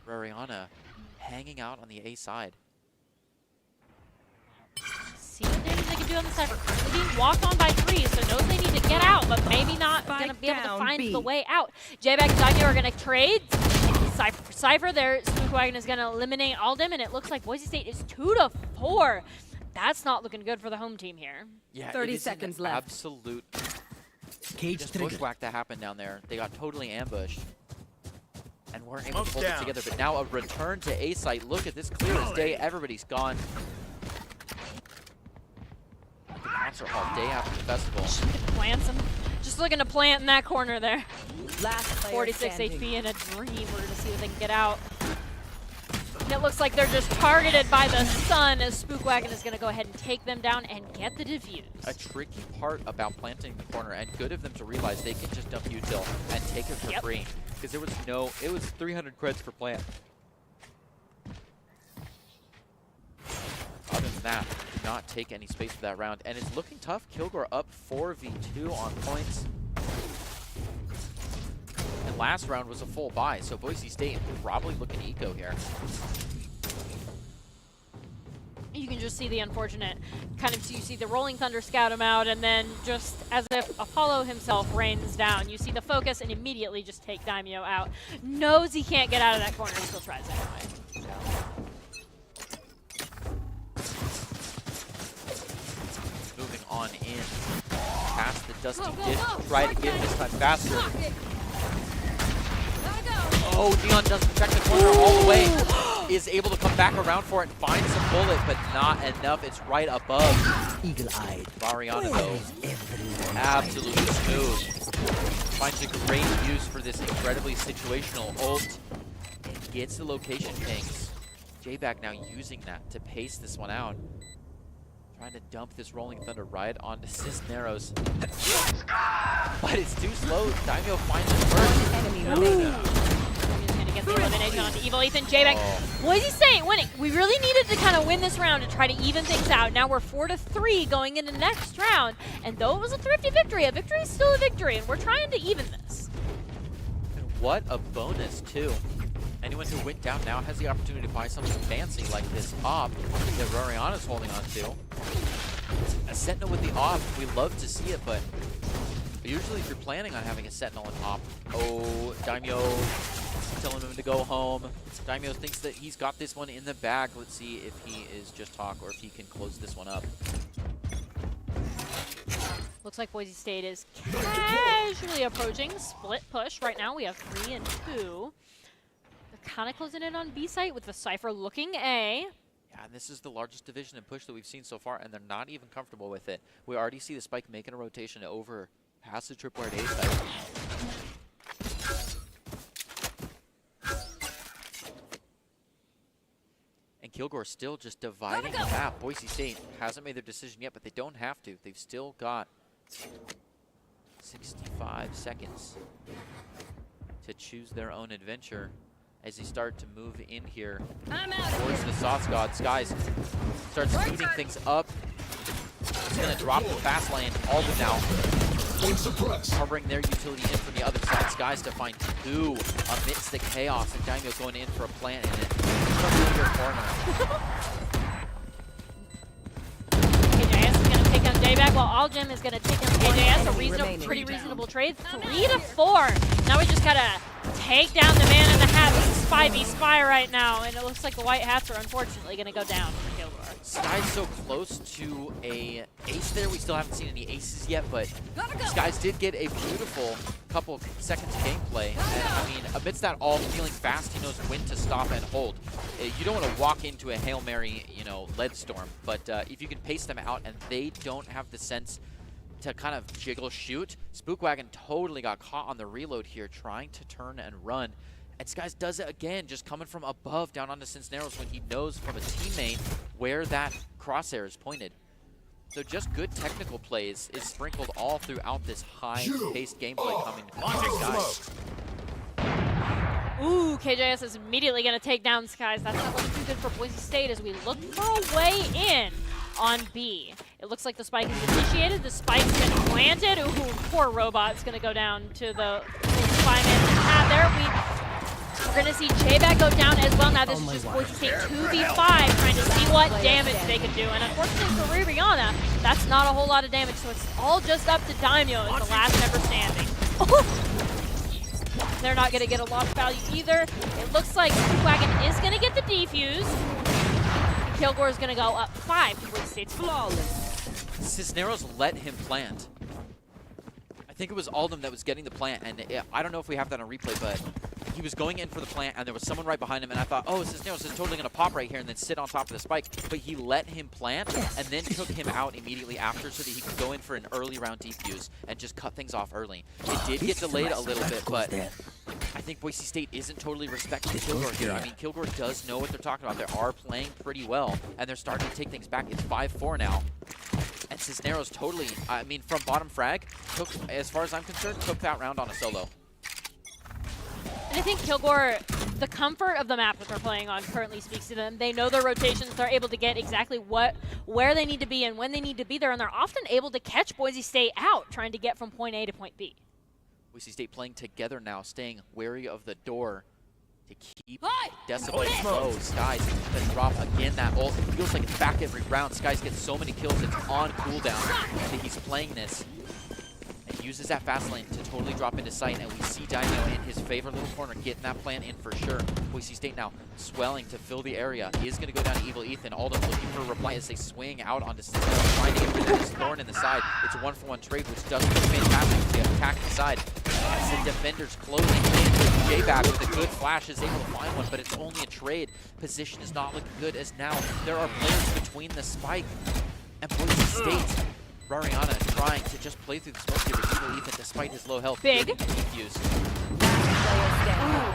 Rariana, hanging out on the A side. See what damage they can do on the Cypher. Currently being walked on by 3, so knows they need to get out, but maybe not going to be able to find the way out. J-Bag and Daimyo are going to trade. Cypher for Cypher there. Spookwagon is going to eliminate Aldem, and it looks like Boise State is 2-4. That's not looking good for the home team here. Yeah, 30 seconds left. Absolute Cage bushwhack that happened down there. They got totally ambushed and weren't able to hold it together. But now a return to A site. Look at this, clear as day. Everybody's gone. The concert hall day after the festival. Plants him. Just looking to plant in that corner there. Last 46 HP and a dream. We're going to see if they can get out. And it looks like they're just targeted by the sun as Spookwagon is going to go ahead and take them down and get the defuse. A tricky part about planting the corner, and good of them to realize they can just dump util and take it for free. Because it was 300 creds for plant. Other than that, did not take any space for that round. And it's looking tough. Kilgore up 4v2 on points. And last round was a full buy, so Boise State probably looking eco here. You can just see the unfortunate kind of, you see the Rolling Thunder scout him out, and then just as if Apollo himself rains down, you see the focus and immediately just take Daimyo out. Knows he can't get out of that corner, still tries anyway. Moving on in. Past the Dusty Dish. Try to get this time faster. Oh, Neon doesn't check the corner all the way. Is able to come back around for it and find some bullet, but not enough. It's right above. Eagle-eyed. Mariano, though, absolutely smooth. Finds a great use for this incredibly situational ult and gets the location pings. J-Back now using that to pace this one out. Trying to dump this Rolling Thunder right onto Cisneros. But it's too slow. Daimyo finds it first. Enemy remaining. Get the elimination onto Evil Ethan. J-Back. Boise State winning. We really needed to kind of win this round to try to even things out. Now we're 4-3 going into the next round. And though it was a thrifty victory, a victory is still a victory. And we're trying to even this. And what a bonus, too. Anyone who went down now has the opportunity to buy something fancy like this op that Roriana's holding on to. A Sentinel with the op, we love to see it, but usually if you're planning on having a Sentinel and op, oh, Daimyo telling him to go home. Daimyo thinks that he's got this one in the bag. Let's see if he is just talk or if he can close this one up. Looks like Boise State is casually approaching split push. Right now we have 3 and 2. They're kind of closing in on B site with the Cypher looking A. Yeah, and this is the largest division and push that we've seen so far, and they're not even comfortable with it. We already see the Spike making a rotation over past the tripwire A site. And Kilgore still just dividing the map. Boise State hasn't made their decision yet, but they don't have to. They've still got 65 seconds to choose their own adventure as they start to move in here towards the Sauce God. Skies starts speeding things up. He's going to drop the fast lane. Alden now covering their utility in from the other side. Skies to find 2 amidst the chaos, and Daimyo going in for a plant in it. From your corner. KJS is going to take down J-Back, while Aljim is going to take down KJS. A pretty reasonable trade. 3-4. Now we just got to take down the man in the hat. This is 5v Spy right now, and it looks like the white hats are unfortunately going to go down for Kilgore. Sky's so close to a ace there. We still haven't seen any aces yet, but Skies did get a beautiful couple seconds of gameplay. And I mean, amidst that all feeling fast, he knows when to stop and hold. You don't want to walk into a Hail Mary, you know, lead storm, but if you can pace them out and they don't have the sense to kind of jiggle shoot, Spookwagon totally got caught on the reload here, trying to turn and run. And Skies does it again, just coming from above down onto Cisneros when he knows from a teammate where that crosshair is pointed. So just good technical plays is sprinkled all throughout this high-paced gameplay coming from Skies. Ooh, KJS is immediately going to take down Skies. That's not looking too good for Boise State as we look for a way in on B. It looks like the spike is initiated. The spike's been planted. Ooh, poor Robot's going to go down to the Spyman hat there. We're going to see J-Back go down as well. Now this is just Boise State 2v5 trying to see what damage they can do. And unfortunately for Rihanna, that's not a whole lot of damage. So it's all just up to Daimyo as the last member standing. They're not going to get a lot of value either. It looks like Spookwagon is going to get the defuse. And Kilgore is going to go up 5 to Boise State's flawless. Cisneros let him plant. I think it was Alden that was getting the plant, and I don't know if we have that on replay, but he was going in for the plant, and there was someone right behind him, and I thought, oh, Cisneros is totally going to pop right here and then sit on top of the spike. But he let him plant and then took him out immediately after so that he could go in for an early round defuse and just cut things off early. It did get delayed a little bit, but I think Boise State isn't totally respecting Kilgore here. I mean, Kilgore does know what they're talking about. They are playing pretty well, and they're starting to take things back. It's 5-4 now. And Cisneros totally, I mean, from bottom frag, took, as far as I'm concerned, took that round on a solo. And I think Kilgore, the comfort of the map that they're playing on currently speaks to them. They know their rotations. They're able to get exactly where they need to be and when they need to be there, and they're often able to catch Boise State out trying to get from point A to point B. Boise State playing together now, staying wary of the door to keep decibels low. Skies gonna drop again that ult. It feels like it's back every round. Skies gets so many kills, it's on cooldown. I think he's playing this. And uses that fast lane to totally drop into sight, and we see Daimyo in his favorite little corner getting that plant in for sure. Boise State now swelling to fill the area. He is going to go down to Evil Ethan. Alden looking for a reply as they swing out onto Cisneros, trying to get rid of this thorn in the side. It's a 1-for-1 trade, which doesn't look fantastic with the attack inside. As the defenders closing in, J-Back with a good flash is able to find one, but it's only a trade. Position is not looking good as now there are players between the spike and Boise State. Rariana trying to just play through the smoke here with Evil Ethan despite his low health. Big. Defuse.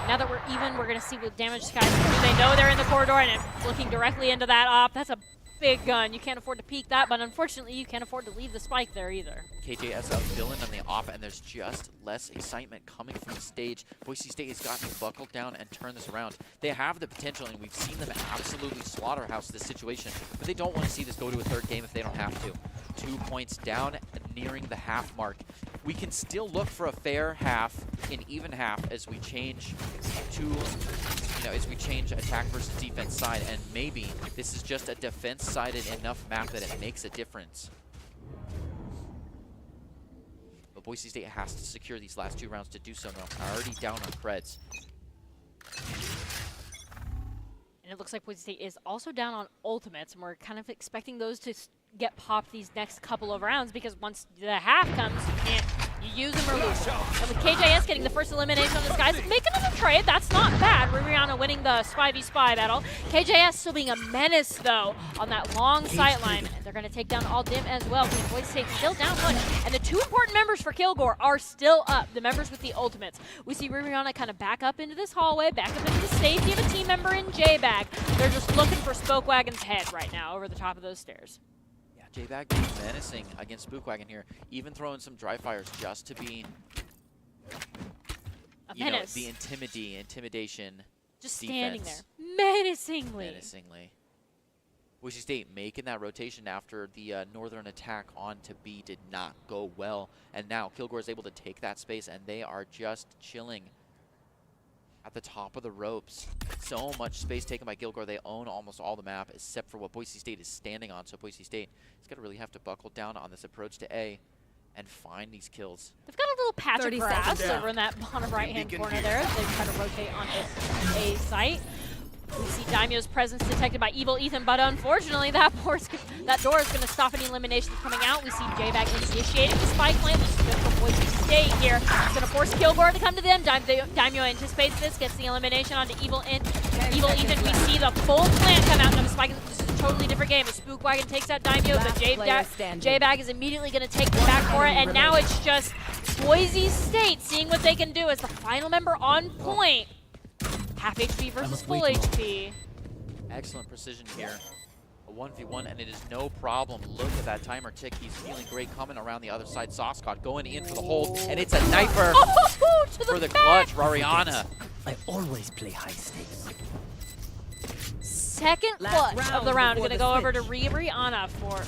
Now that we're even, we're going to see what damage Skies can do. They know they're in the corridor, and it's looking directly into that op. That's a big gun. You can't afford to peek that, but unfortunately, you can't afford to leave the spike there either. KJS out villain on the op, and there's just less excitement coming from the stage. Boise State has gotten buckled down and turned this around. They have the potential, and we've seen them absolutely slaughterhouse this situation, but they don't want to see this go to a third game if they don't have to. 2 points down, nearing the half mark. We can still look for a fair half, an even half, as we change to, as we change attack versus defense side, and maybe this is just a defense-sided enough map that it makes a difference. But Boise State has to secure these last 2 rounds to do so now. Already down on creds. And it looks like Boise State is also down on ultimates, and we're kind of expecting those to get popped these next couple of rounds, because once the half comes, you use them or lose them. And with KJS getting the first elimination on this guy, making it a trade, that's not bad. Ririana winning the Spy v Spy battle. KJS still being a menace, though, on that long sight line. And they're going to take down All Dim as well, because Boise State still down one. And the 2 important members for Kilgore are still up, the members with the ultimates. We see Ririana kind of back up into this hallway, back up into the safety of a team member in J-Bag. They're just looking for Spookwagon's head right now over the top of those stairs. J-Bag being menacing against Spookwagon here, even throwing some dry fires just to be a menace. The intimidation. Just defense. standing there, menacingly. Boise State making that rotation after the northern attack onto B did not go well, and now Kilgore is able to take that space, and they are just chilling at the top of the ropes. So much space taken by Kilgore. They own almost all the map except for what Boise State is standing on. So Boise State is going to really have to buckle down on this approach to A and find these kills. They've got a little patch of grass over in that bottom right-hand corner there as they try to rotate onto A site. We see Daimyo's presence detected by Evil Ethan, but unfortunately that door is going to stop any eliminations coming out. We see J-Bag initiating the spike plant. This is good for Boise State here. It's going to force Kilgore to come to them. Daimyo anticipates this, gets the elimination onto Evil Ethan. We see the full plant come out. The spike. This is a totally different game. A Spookwagon takes out Daimyo, but J-Bag is immediately going to take the back for it, and now it's just Boise State seeing what they can do as the final member on point. Half HP versus full HP. Excellent precision here. A 1v1, and it is no problem. Look at that timer tick. He's feeling great coming around the other side. Saucecott going in for the hold, and it's a knifer for the clutch. Rariana. I always play high stakes. Second clutch of the round. Going to go over to Ririana for.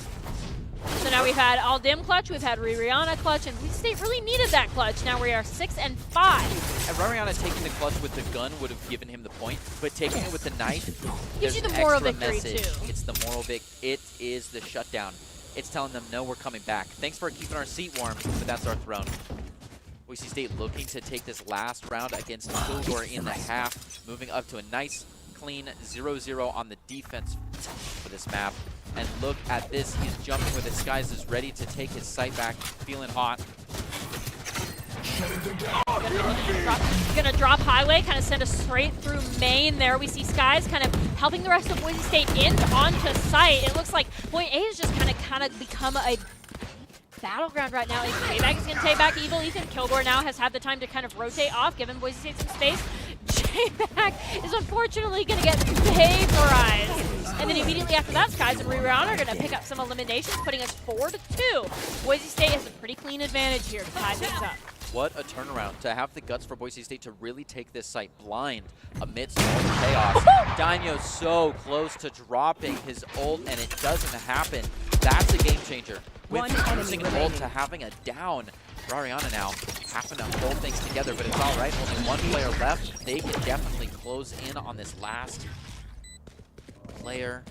So now we've had All Dim clutch, we've had Ririana clutch, and Boise State really needed that clutch. Now we are 6 and 5. And Rariana taking the clutch with the gun would have given him the point, but taking it with the knife gives you the moral victory message. too. It's the moral it is the shutdown. It's telling them, no, we're coming back. Thanks for keeping our seat warm, but that's our throne. Boise State looking to take this last round against Kilgore in the half, moving up to a nice, clean 0-0 on the defense for this map. And look at this, he's jumping with it. Skies is ready to take his sight back, feeling hot. Gonna drop highway, kind of send us straight through main there. We see Skies kind of helping the rest of Boise State in onto site. It looks like Point A has just kind of become a battleground right now. J-Bag is going to take back Evil Ethan. Kilgore now has had the time to kind of rotate off, giving Boise State some space. J-Bag is unfortunately going to get vaporized. And then immediately after that, Skies and Rihanna are going to pick up some eliminations, putting us 4-2. Boise State has a pretty clean advantage here to tie things up. What a turnaround to have the guts for Boise State to really take this site blind amidst all the chaos. Daimyo's so close to dropping his ult, and it doesn't happen. That's a game changer. With using ult to having a down. Rariana now having to hold things together, but it's all right. Only one player left. They can definitely close in on this last player.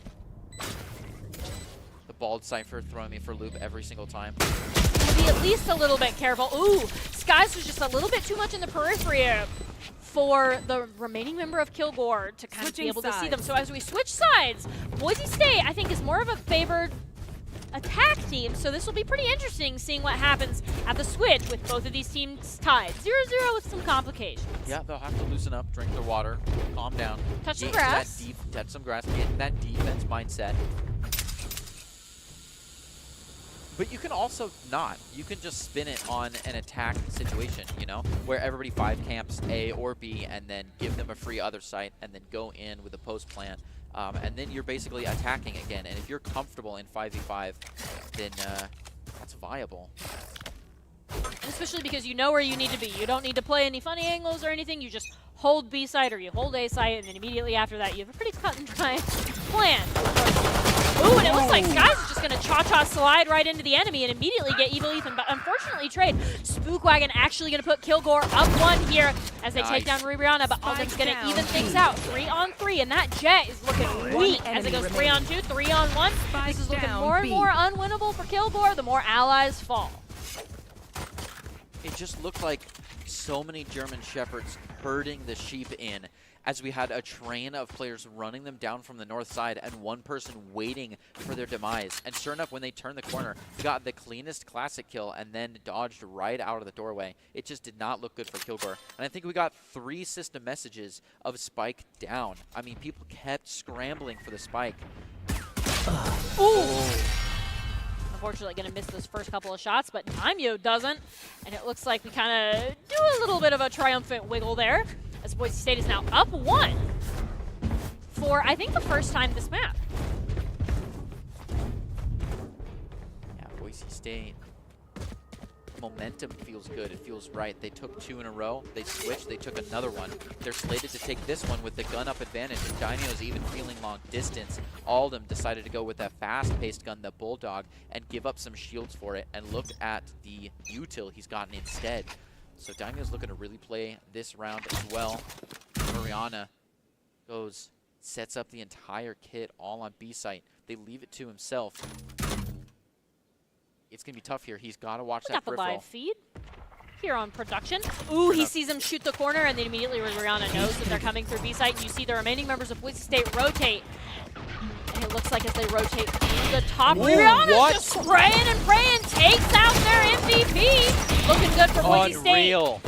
The Bald Cypher throwing me for a loop every single time. Be at least a little bit careful. Ooh, Skies was just a little bit too much in the periphery for the remaining member of Kilgore to kind of be able to see them. So as we switch sides, Boise State, I think, is more of a favored attack team. So this will be pretty interesting seeing what happens at the switch with both of these teams tied. 0-0 with some complications. Yeah, they'll have to loosen up, drink their water, calm down. Touch some grass. Touch some grass, get in that defense mindset. But you can also not. You can just spin it on an attack situation, you know, where everybody 5 camps A or B and then give them a free other site and then go in with a post plan. And then you're basically attacking again. And if you're comfortable in 5v5, then that's viable. Especially because you know where you need to be. You don't need to play any funny angles or anything. You just hold B site or you hold A site, and then immediately after that, you have a pretty cut and dry plan. Ooh, and it looks like Skies is just going to cha-cha slide right into the enemy and immediately get Evil Ethan. But unfortunately, Trade, Spookwagon actually going to put Kilgore up 1 here as they take down Rihanna. But Alden's going to even things out. 3-on-3, and that Jet is looking weak as it goes 3-on-2, 3-on-1. This is looking more and more unwinnable for Kilgore the more allies fall. It just looked like so many German Shepherds herding the sheep in as we had a train of players running them down from the north side and one person waiting for their demise. And sure enough, when they turned the corner, they got the cleanest classic kill and then dodged right out of the doorway. It just did not look good for Kilgore. And I think we got 3 system messages of spike down. I mean, people kept scrambling for the spike. Ooh. Unfortunately, going to miss those first couple of shots, but Daimyo doesn't. And it looks like we kind of do a little bit of a triumphant wiggle there, as Boise State is now up 1 for, I think, the first time this map. Yeah, Boise State. Momentum feels good. It feels right. They took 2 in a row. They switched. They took another one. They're slated to take this one with the gun up advantage. And Daimyo's even feeling long distance. Aldem decided to go with that fast-paced gun, the Bulldog, and give up some shields for it. And look at the util he's gotten instead. So Daimyo's looking to really play this round as well. Mariana goes, sets up the entire kit all on B site. They leave it to himself. It's going to be tough here. He's got to watch that peripheral. Got the live feed here on production. Ooh, he sees him shoot the corner, and then immediately Rihanna knows that they're coming through B site. And you see the remaining members of Boise State rotate. And it looks like as they rotate to the top, Rihanna's just spraying and praying, takes out their MVP. Looking good for Boise State. Unreal.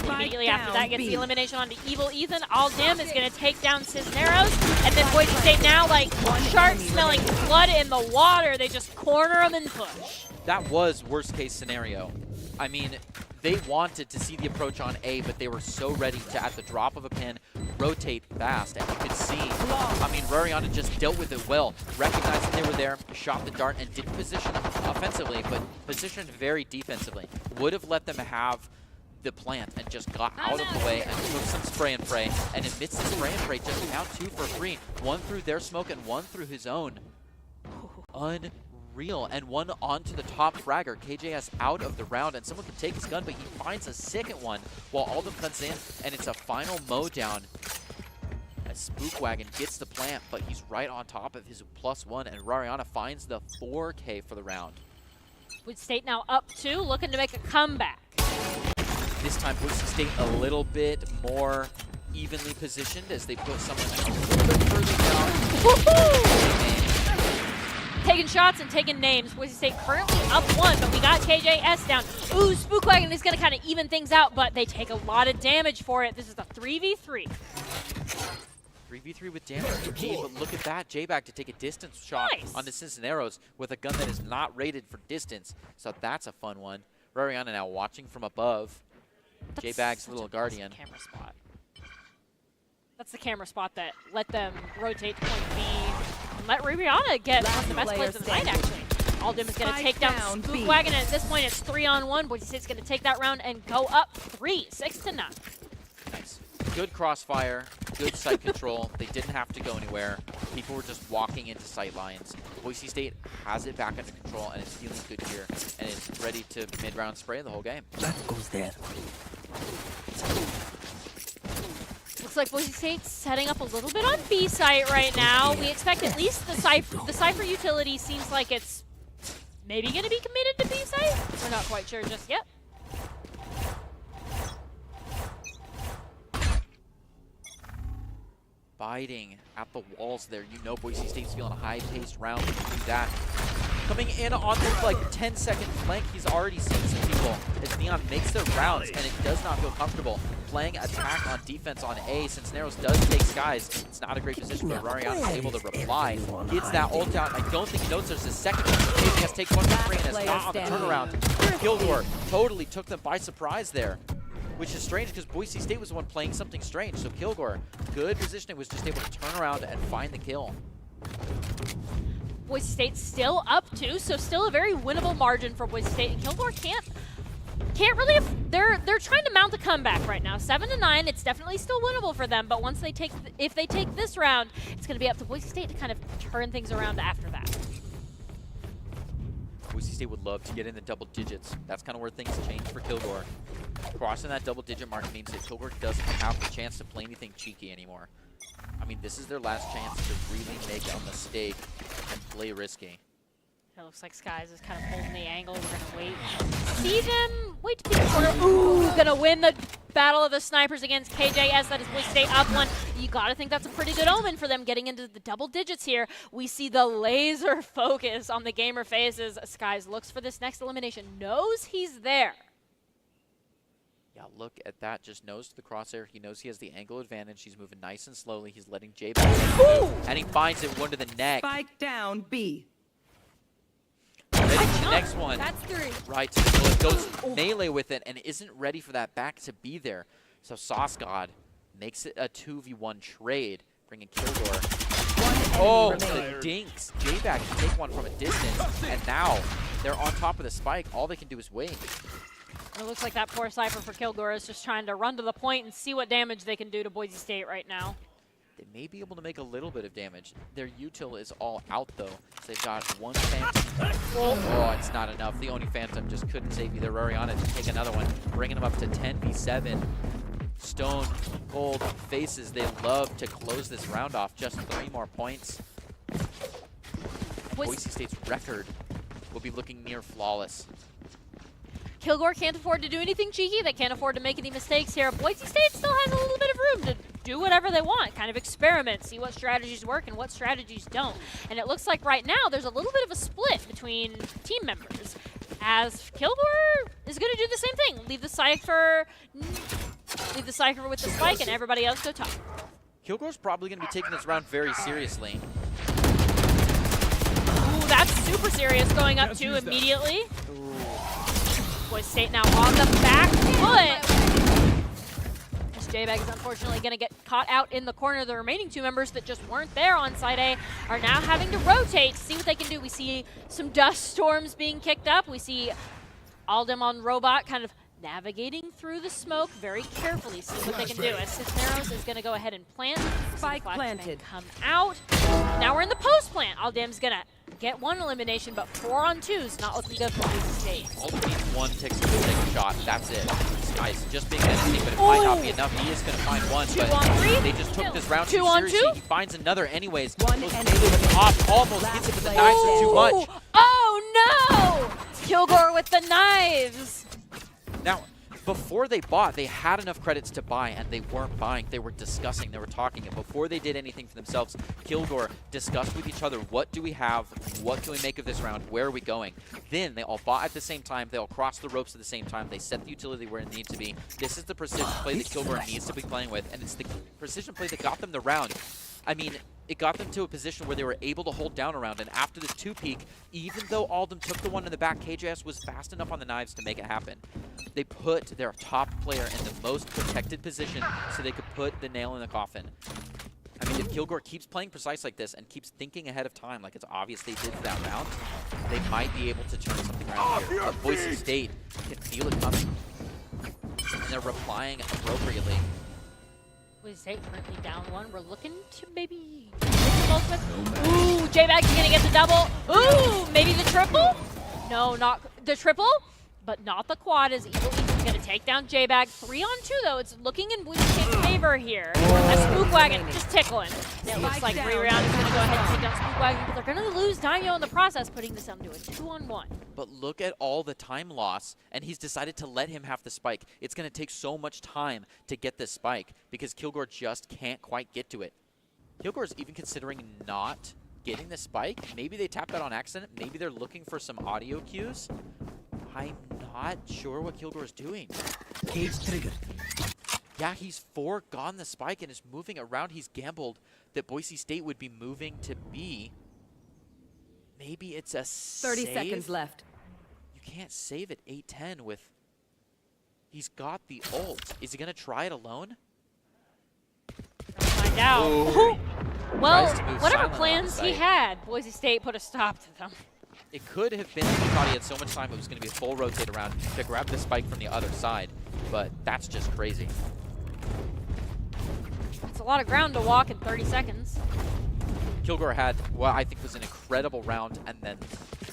Immediately after that gets the elimination onto Evil Ethan. Aldem is going to take down Cisneros. And then Boise State now, like sharks smelling blood in the water. They just corner them and push. That was worst case scenario. I mean, they wanted to see the approach on A, but they were so ready to, at the drop of a pin, rotate fast. And you could see, I mean, Rariana just dealt with it well. Recognized that they were there, shot the dart, and didn't position offensively, but positioned very defensively. Would have let them have the plant and just got out of the way and took some spray and pray. And amidst the spray and pray, just now 2 for 3. 1 through their smoke and 1 through his own. Unreal. And 1 onto the top fragger. KJS out of the round, and someone can take his gun, but he finds a second one while Aldem cuts in, and it's a final mow down. As Spookwagon gets the plant, but he's right on top of his +1, and Rariana finds the 4K for the round. Boise State now up 2, looking to make a comeback. This time, Boise State a little bit more evenly positioned as they put someone a little bit further down. Taking shots and taking names. Boise State currently up 1, but we got KJS down. Ooh, Spookwagon is going to kind of even things out, but they take a lot of damage for it. This is a 3v3. 3v3 with damage indeed, but look at that. J-Bag to take a distance shot on the Cisneros with a gun that is not rated for distance. So that's a fun one. Rariana now watching from above. J-Bag's little guardian. Camera spot. That's the camera spot that let them rotate to point B and let Rariana get one of the best plays of the night, actually. Aldem is going to take down Spookwagon, and at this point it's 3-on-1. Boise State's going to take that round and go up 3, 6-9. Nice. Good crossfire, good sight control. They didn't have to go anywhere. People were just walking into sight lines. Boise State has it back under control and is feeling good here and is ready to mid-round spray the whole game. That goes there. Looks like Boise State's setting up a little bit on B site right now. We expect at least the Cypher utility seems like it's maybe going to be committed to B site. We're not quite sure just yet. Biting at the walls there. You know Boise State's feeling a high-paced round. Do that. Coming in on the 10-second flank, he's already seen some people. As Neon makes their rounds, and it does not feel comfortable. Playing attack on defense on A, since Narrows does take Skies. It's not a great position, but Rariana is able to reply. Gets that ult out. I don't think he knows there's a second. ABS takes one for free and is not on the turnaround. Kilgore totally took them by surprise there, which is strange because Boise State was the one playing something strange. So Kilgore, good positioning, was just able to turn around and find the kill. Boise State's still up 2, so still a very winnable margin for Boise State. And Kilgore can't really. They're trying to mount a comeback right now. 7-9. It's definitely still winnable for them. But once they take, if they take this round, it's going to be up to Boise State to kind of turn things around after that. Boise State would love to get in the double digits. That's kind of where things change for Kilgore. Crossing that double-digit mark means that Kilgore doesn't have the chance to play anything cheeky anymore. I mean, this is their last chance to really make a mistake and play risky. It looks like Skies is kind of holding the angle. We're going to wait. See them. Wait to be the corner. Ooh, going to win the battle of the snipers against KJS. That is Boise State up 1. You got to think that's a pretty good omen for them getting into the double digits here. We see the laser focus on the gamer faces. Skies looks for this next elimination. Knows he's there. Yeah, look at that. Just knows the crosshair. He knows he has the angle advantage. He's moving nice and slowly. He's letting Jay back in, and he finds it, one to the neck. Spike down B. Ready for the next one. That's 3. Right to the bullet. Goes melee with it and isn't ready for that back to be there. So Sauce God makes it a 2v1 trade, bringing Kilgore. Oh, the dinks. J-Back can take one from a distance, and now they're on top of the spike. All they can do is wait. It looks like that poor Cypher for Kilgore is just trying to run to the point and see what damage they can do to Boise State right now. They may be able to make a little bit of damage. Their util is all out, though. So they've got one Phantom. Oh, it's not enough. The only Phantom just couldn't save either. Rariana to take another one, bringing them up to 10v7. Stone Cold Faces, they love to close this round off. Just 3 more points. Boise State's record will be looking near flawless. Kilgore can't afford to do anything cheeky. They can't afford to make any mistakes here. Boise State still has a little bit of room to do whatever they want, kind of experiment, see what strategies work and what strategies don't. And it looks like right now there's a little bit of a split between team members, as Kilgore is going to do the same thing. Leave the Cypher with the spike and everybody else go top. Kilgore's probably going to be taking this round very seriously. Ooh, that's super serious, going up 2 immediately. Boise State now on the back foot. This J-Bag is unfortunately going to get caught out in the corner. The remaining 2 members that just weren't there on side A are now having to rotate to see what they can do. We see some dust storms being kicked up. We see Aldem on Robot kind of navigating through the smoke very carefully, see what they can do. As Cisneros is going to go ahead and plant. Spike planted. Come out. Now we're in the post plant. Aldem's going to get 1 elimination, but 4 on 2 is not looking good for Boise State. All he needs 1 takes a shot. That's it. Nice. Just being anything, but it might not be enough. He is going to find 1, 2 but on 3. they just took this round 2 too on seriously. 2. He finds another anyways. 1 Goes enemy with the off, almost hits it with the knives are too much. Oh no! Kilgore with the knives. Now, before they bought, they had enough credits to buy, and they weren't buying. They were discussing, they were talking. And before they did anything for themselves, Kilgore discussed with each other, what do we have? What can we make of this round? Where are we going? Then they all bought at the same time. They all crossed the ropes at the same time. They set the utility where it needs to be. This is the precision play that Kilgore needs to be playing with, and it's the precision play that got them the round. I mean, it got them to a position where they were able to hold down a round, and after the 2-peak, even though Aldum took the one in the back, KJS was fast enough on the knives to make it happen. They put their top player in the most protected position so they could put the nail in the coffin. I mean, if Kilgore keeps playing precise like this and keeps thinking ahead of time, like it's obvious they did that round, they might be able to turn something around here. But Boise State can feel it coming, and they're replying appropriately. Boise State currently down 1. We're looking to maybe get the ultimate. Ooh, J-Bag's gonna get the double. Ooh, maybe the triple? No, not the triple, but not the quad, as Evil Eagle's gonna take down J-Bag. 3 on 2 though, it's looking in Boise State's favor here. A Spook Wagon just tickling. It looks like Rihanna is gonna go ahead and take down Spook Wagon, but they're gonna lose Daimyo in the process, putting this down to a 2-on-1. But look at all the time loss, and he's decided to let him have the spike. It's going to take so much time to get this spike because Kilgore just can't quite get to it. Kilgore's even considering not getting the spike. Maybe they tapped out on accident. Maybe they're looking for some audio cues. I'm not sure what Kilgore's doing. Cage triggered. Yeah, he's foregone the spike and is moving around. He's gambled that Boise State would be moving to B. Maybe it's a 30 save? seconds left. You can't save at 8-10 with... He's got the ult. Is he going to try it alone? Find out. Ooh. Well, Tries to move whatever silent plans on he site. had, Boise State put a stop to them. It could have been, he thought he had so much time it was going to be a full rotate around to grab the spike from the other side, but that's just crazy. It's a lot of ground to walk in 30 seconds. Kilgore had what I think was an incredible round and then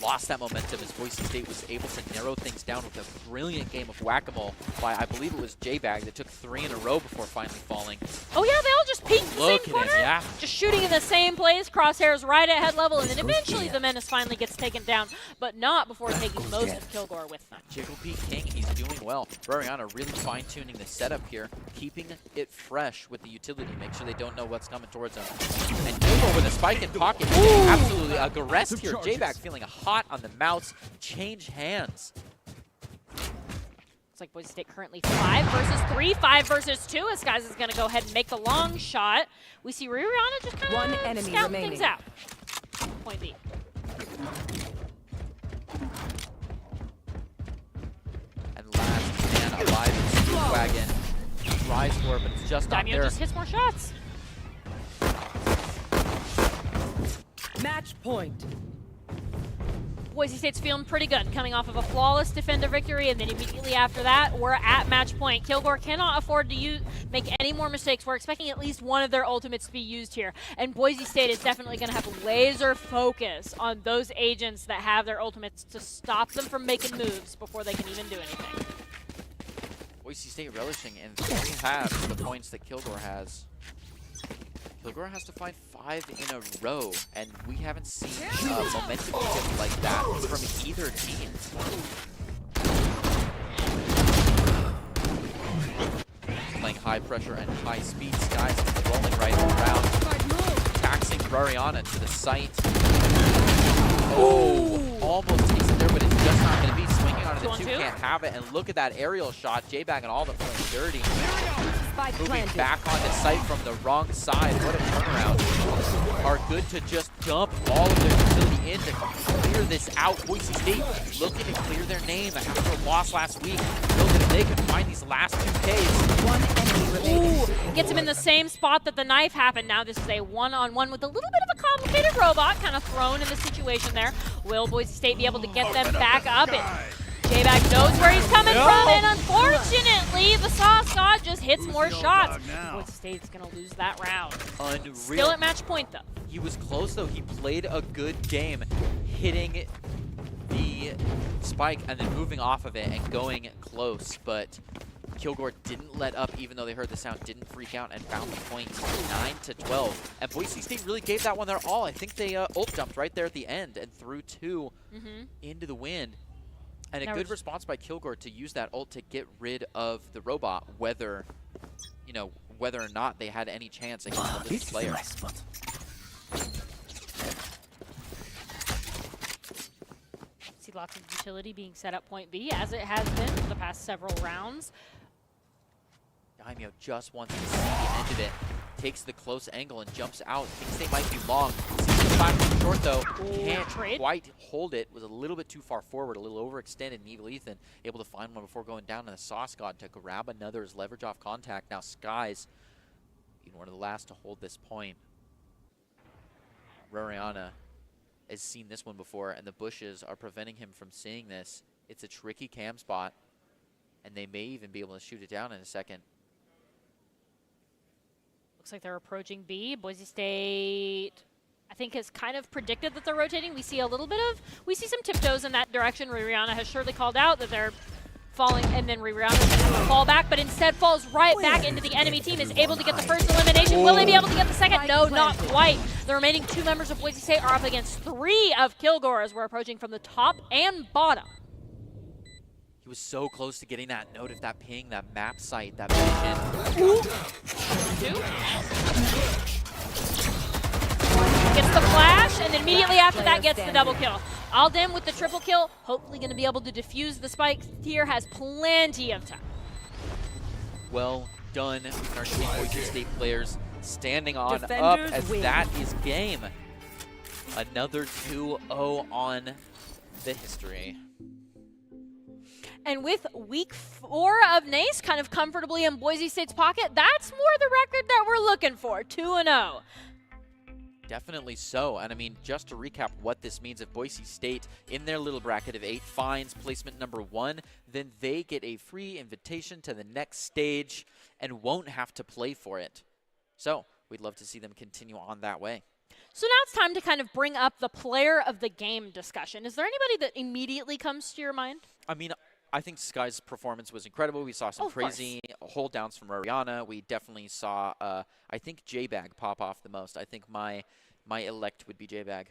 lost that momentum as Boise State was able to narrow things down with a brilliant game of whack-a-mole by, I believe it was J-Bag that took 3 in a row before finally falling. Oh yeah, they all just peeked in the Look same at corner. him, yeah. Just shooting in the same place, crosshairs right at head level, and then eventually the Menace finally gets taken down, but not before taking most of Kilgore with them. Jiggleby King, he's doing well. Rariana really fine-tuning the setup here, keeping it fresh with the utility, make sure they don't know what's coming towards them. And Kilgore with a spike in pocket, absolutely aggressive here. J-Bag feeling hot on the mouse, change hands. Looks like Boise State currently 5 versus 3, 5 versus 2, as Skies is going to go ahead and make the long shot. We see Rihanna just kind One of enemy scouting remaining. things out. Point B. And last man alive in Spook Wagon. Tries for it, but it's just not Daimyo there. just hits more shots. Match point. Boise State's feeling pretty good, coming off of a flawless defender victory, and then immediately after that, we're at match point. Kilgore cannot afford to make any more mistakes. We're expecting at least one of their ultimates to be used here, and Boise State is definitely going to have laser focus on those agents that have their ultimates to stop them from making moves before they can even do anything. Boise State relishing in 3 halves the points that Kilgore has. Kilgore has to find 5 in a row, and we haven't seen momentum shift like that from either team. Playing high pressure and high speed, Skies rolling right around, taxing Rariana to the site. Oh, almost takes it there, but it's just not going to be. Swinging onto the 2, can't have it, and look at that aerial shot. J-Bag and all the playing dirty. Moving back onto site from the wrong side. What a turnaround. Are good to just dump all of their utility in to clear this out. Boise State looking to clear their name after a loss last week. Know that if they can find these last 2 Ks. One enemy remaining. Ooh, gets him in the same spot that the knife happened. Now this is a one-on-one with a little bit of a complicated robot kind of thrown in the situation there. Will Boise State be able to get them back up? J-Bag knows where he's coming from, and unfortunately, the Sauce God just hits more shots. Boise State's going to lose that round. Unreal. Still at match point, though. He was close, though. He played a good game, hitting the spike and then moving off of it and going close. But Kilgore didn't let up, even though they heard the sound, didn't freak out, and found the point 9-12. And Boise State really gave that one their all. I think they ult jumped right there at the end and threw 2 into the wind. And a good response by Kilgore to use that ult to get rid of the robot, whether or not they had any chance against this player. See lots of utility being set up point B, as it has been for the past several rounds. Daimyo just wants to see the end of it. Takes the close angle and jumps out. Thinks they might be long. Sees the platform short though. Can't quite hold it. Was a little bit too far forward, a little overextended. And Evil Ethan able to find one before going down. And the Sauce God to grab another as leverage off contact. Now Skies being one of the last to hold this point. Rariana has seen this one before, and the bushes are preventing him from seeing this. It's a tricky cam spot, and they may even be able to shoot it down in a second. Looks like they're approaching B. Boise State, I think, has kind of predicted that they're rotating. We see some tiptoes in that direction. Rihanna has surely called out that they're falling, and then Rihanna's going to have a fall back, but instead falls right back into the enemy team, is able to get the first elimination. Will they be able to get the second? No, not quite. The remaining 2 members of Boise State are up against 3 of Kilgore as we're approaching from the top and bottom. He was so close to getting that note of that ping, that map site, that vision. Ooh. 2. Gets the flash, and then immediately after that gets the double kill. Aldim with the triple kill, hopefully going to be able to defuse the spikes here, has plenty of time. Well done with our team Boise State players standing on Defenders up as win. that is game. Another 2-0 on the history. And with week 4 of NACE kind of comfortably in Boise State's pocket, that's more the record that we're looking for, 2-0. Definitely so. And I mean, just to recap what this means, if Boise State in their little bracket of 8 finds placement number 1, then they get a free invitation to the next stage and won't have to play for it. So we'd love to see them continue on that way. So now it's time to kind of bring up the player of the game discussion. Is there anybody that immediately comes to your mind? I mean, I think Sky's performance was incredible. We saw some crazy hold downs from Rariana. We definitely saw, I think, J-Bag pop off the most. I think my elect would be J-Bag.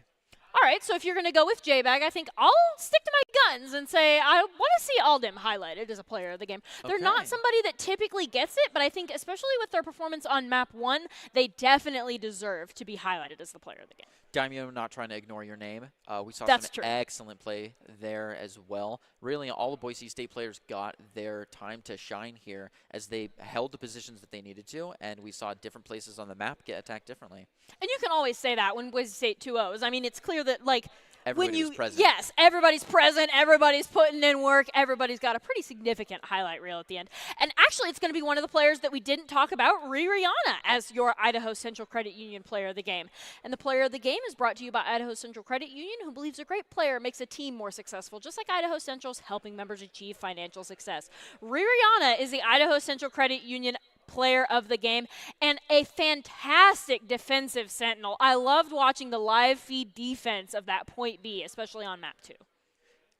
All right, so if you're going to go with J-Bag, I think I'll stick to my guns and say I want to see Aldim highlighted as a player of the game. They're not somebody that typically gets it, but I think especially with their performance on map 1, they definitely deserve to be highlighted as the player of the game. Daimyo, not trying to ignore your name. We saw That's some true. excellent play there as well. Really, all the Boise State players got their time to shine here as they held the positions that they needed to, and we saw different places on the map get attacked differently. And you can always say that when Boise State 2-0s. I mean, it's clear that, like, Everybody was present. Yes, everybody's present, everybody's putting in work, everybody's got a pretty significant highlight reel at the end. And actually, it's going to be one of the players that we didn't talk about, Rihanna, as your Idaho Central Credit Union player of the game. And the player of the game is brought to you by Idaho Central Credit Union, who believes a great player makes a team more successful, just like Idaho Central's helping members achieve financial success. Rihanna is the Idaho Central Credit Union player of the game and a fantastic defensive sentinel. I loved watching the live feed defense of that point B, especially on map 2.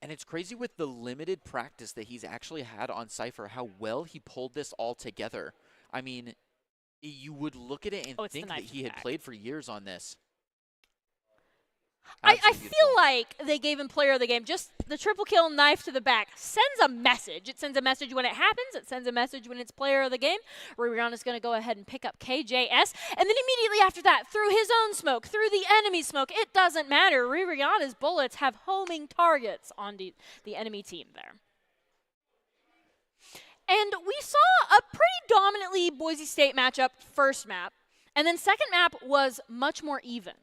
And it's crazy with the limited practice that he's actually had on Cypher, how well he pulled this all together. I mean, you would look at it and think that he had played for years on this. I feel like they gave him player of the game. Just the triple kill knife to the back sends a message. It sends a message when it happens. It sends a message when it's player of the game. Rihanna's going to go ahead and pick up KJS. And then immediately after that, through his own smoke, through the enemy smoke, it doesn't matter. Rihanna's bullets have homing targets on the enemy team there. And we saw a pretty dominantly Boise State matchup first map. And then second map was much more even.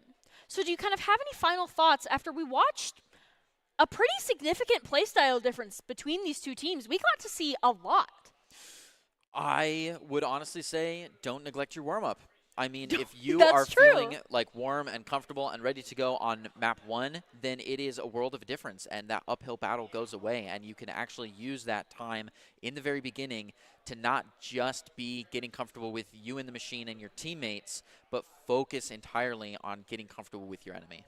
So do you kind of have any final thoughts after we watched a pretty significant playstyle difference between these two teams? We got to see a lot. I would honestly say don't neglect your warm-up. I mean, if you are feeling like warm and comfortable and ready to go on map 1, then it is a world of a difference, and that uphill battle goes away, and you can actually use that time in the very beginning to not just be getting comfortable with you and the machine and your teammates, but focus entirely on getting comfortable with your enemy.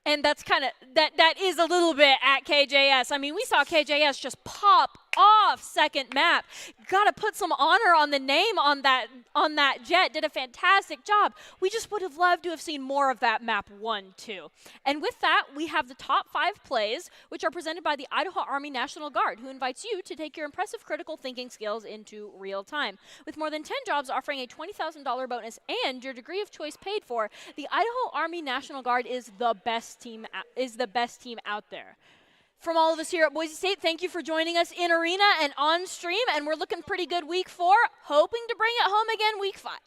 And that's kind of, that is a little bit at KJS. I mean, we saw KJS just pop off. Second map. Gotta put some honor on the name on that Jet. Did a fantastic job. We just would have loved to have seen more of that map 1-2. And with that, we have the top 5 plays, which are presented by the Idaho Army National Guard, who invites you to take your impressive critical thinking skills into real time. With more than 10 jobs offering a $20,000 bonus and your degree of choice paid for, the Idaho Army National Guard is the best team out there. From all of us here at Boise State, thank you for joining us in arena and on stream, and we're looking pretty good week 4, hoping to bring it home again week 5.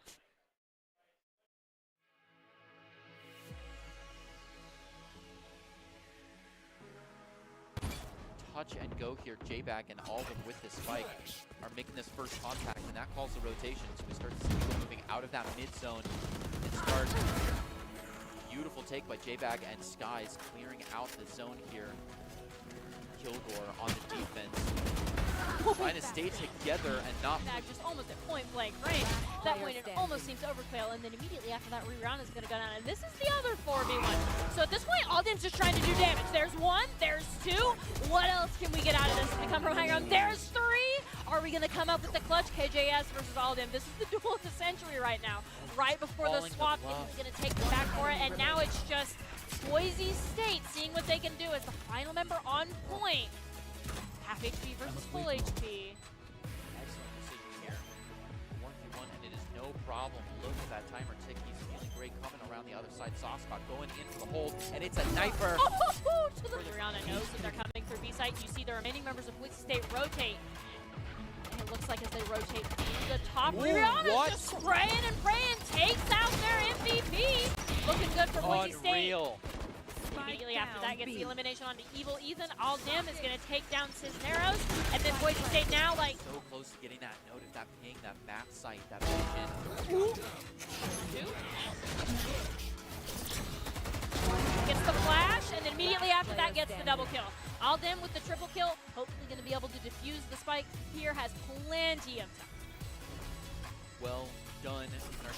Touch and go here. J-Bag and all of them with this spike are making this first contact, and that calls the rotation. So we start to see people moving out of that mid zone and start. Beautiful take by J-Bag and Skies clearing out the zone here. Kilgore on the defense. Trying to stay together and not. Just almost at point blank range. That point, it almost seems overkill, and then immediately after that, Rihanna is going to go down, and this is the other 4v1. So at this point, Alden's just trying to do damage. There's 1, there's 2. What else can we get out of this? Can we come from high ground? There's 3. Are we going to come up with the clutch? KJS versus Alden. This is the duel of the century right now. Right before the swap, he's going to take the back for it, and now it's just Boise State seeing what they can do as the final member on point. Half HP versus full HP. Excellent decision here. 1v1, and it is no problem. Look at that timer tick. He's feeling great coming around the other side. Saucespot going in for the hold, and it's a knifer. Oh, to the Rihanna knows that they're coming through B site. You see the remaining members of Boise State rotate. And it looks like as they rotate the top, Rihanna's just spraying and praying, takes out their MVP. Looking good for Boise State. Immediately after that gets the elimination onto Evil Ethan. Aldim is going to take down Cisneros. And then Boise State now like... So close to getting that note of that ping, that map site, that vision. 2. Gets the flash, and then immediately after that gets the double kill. Aldim with the triple kill, hopefully going to be able to defuse the spike. Here has plenty of time. Well done in our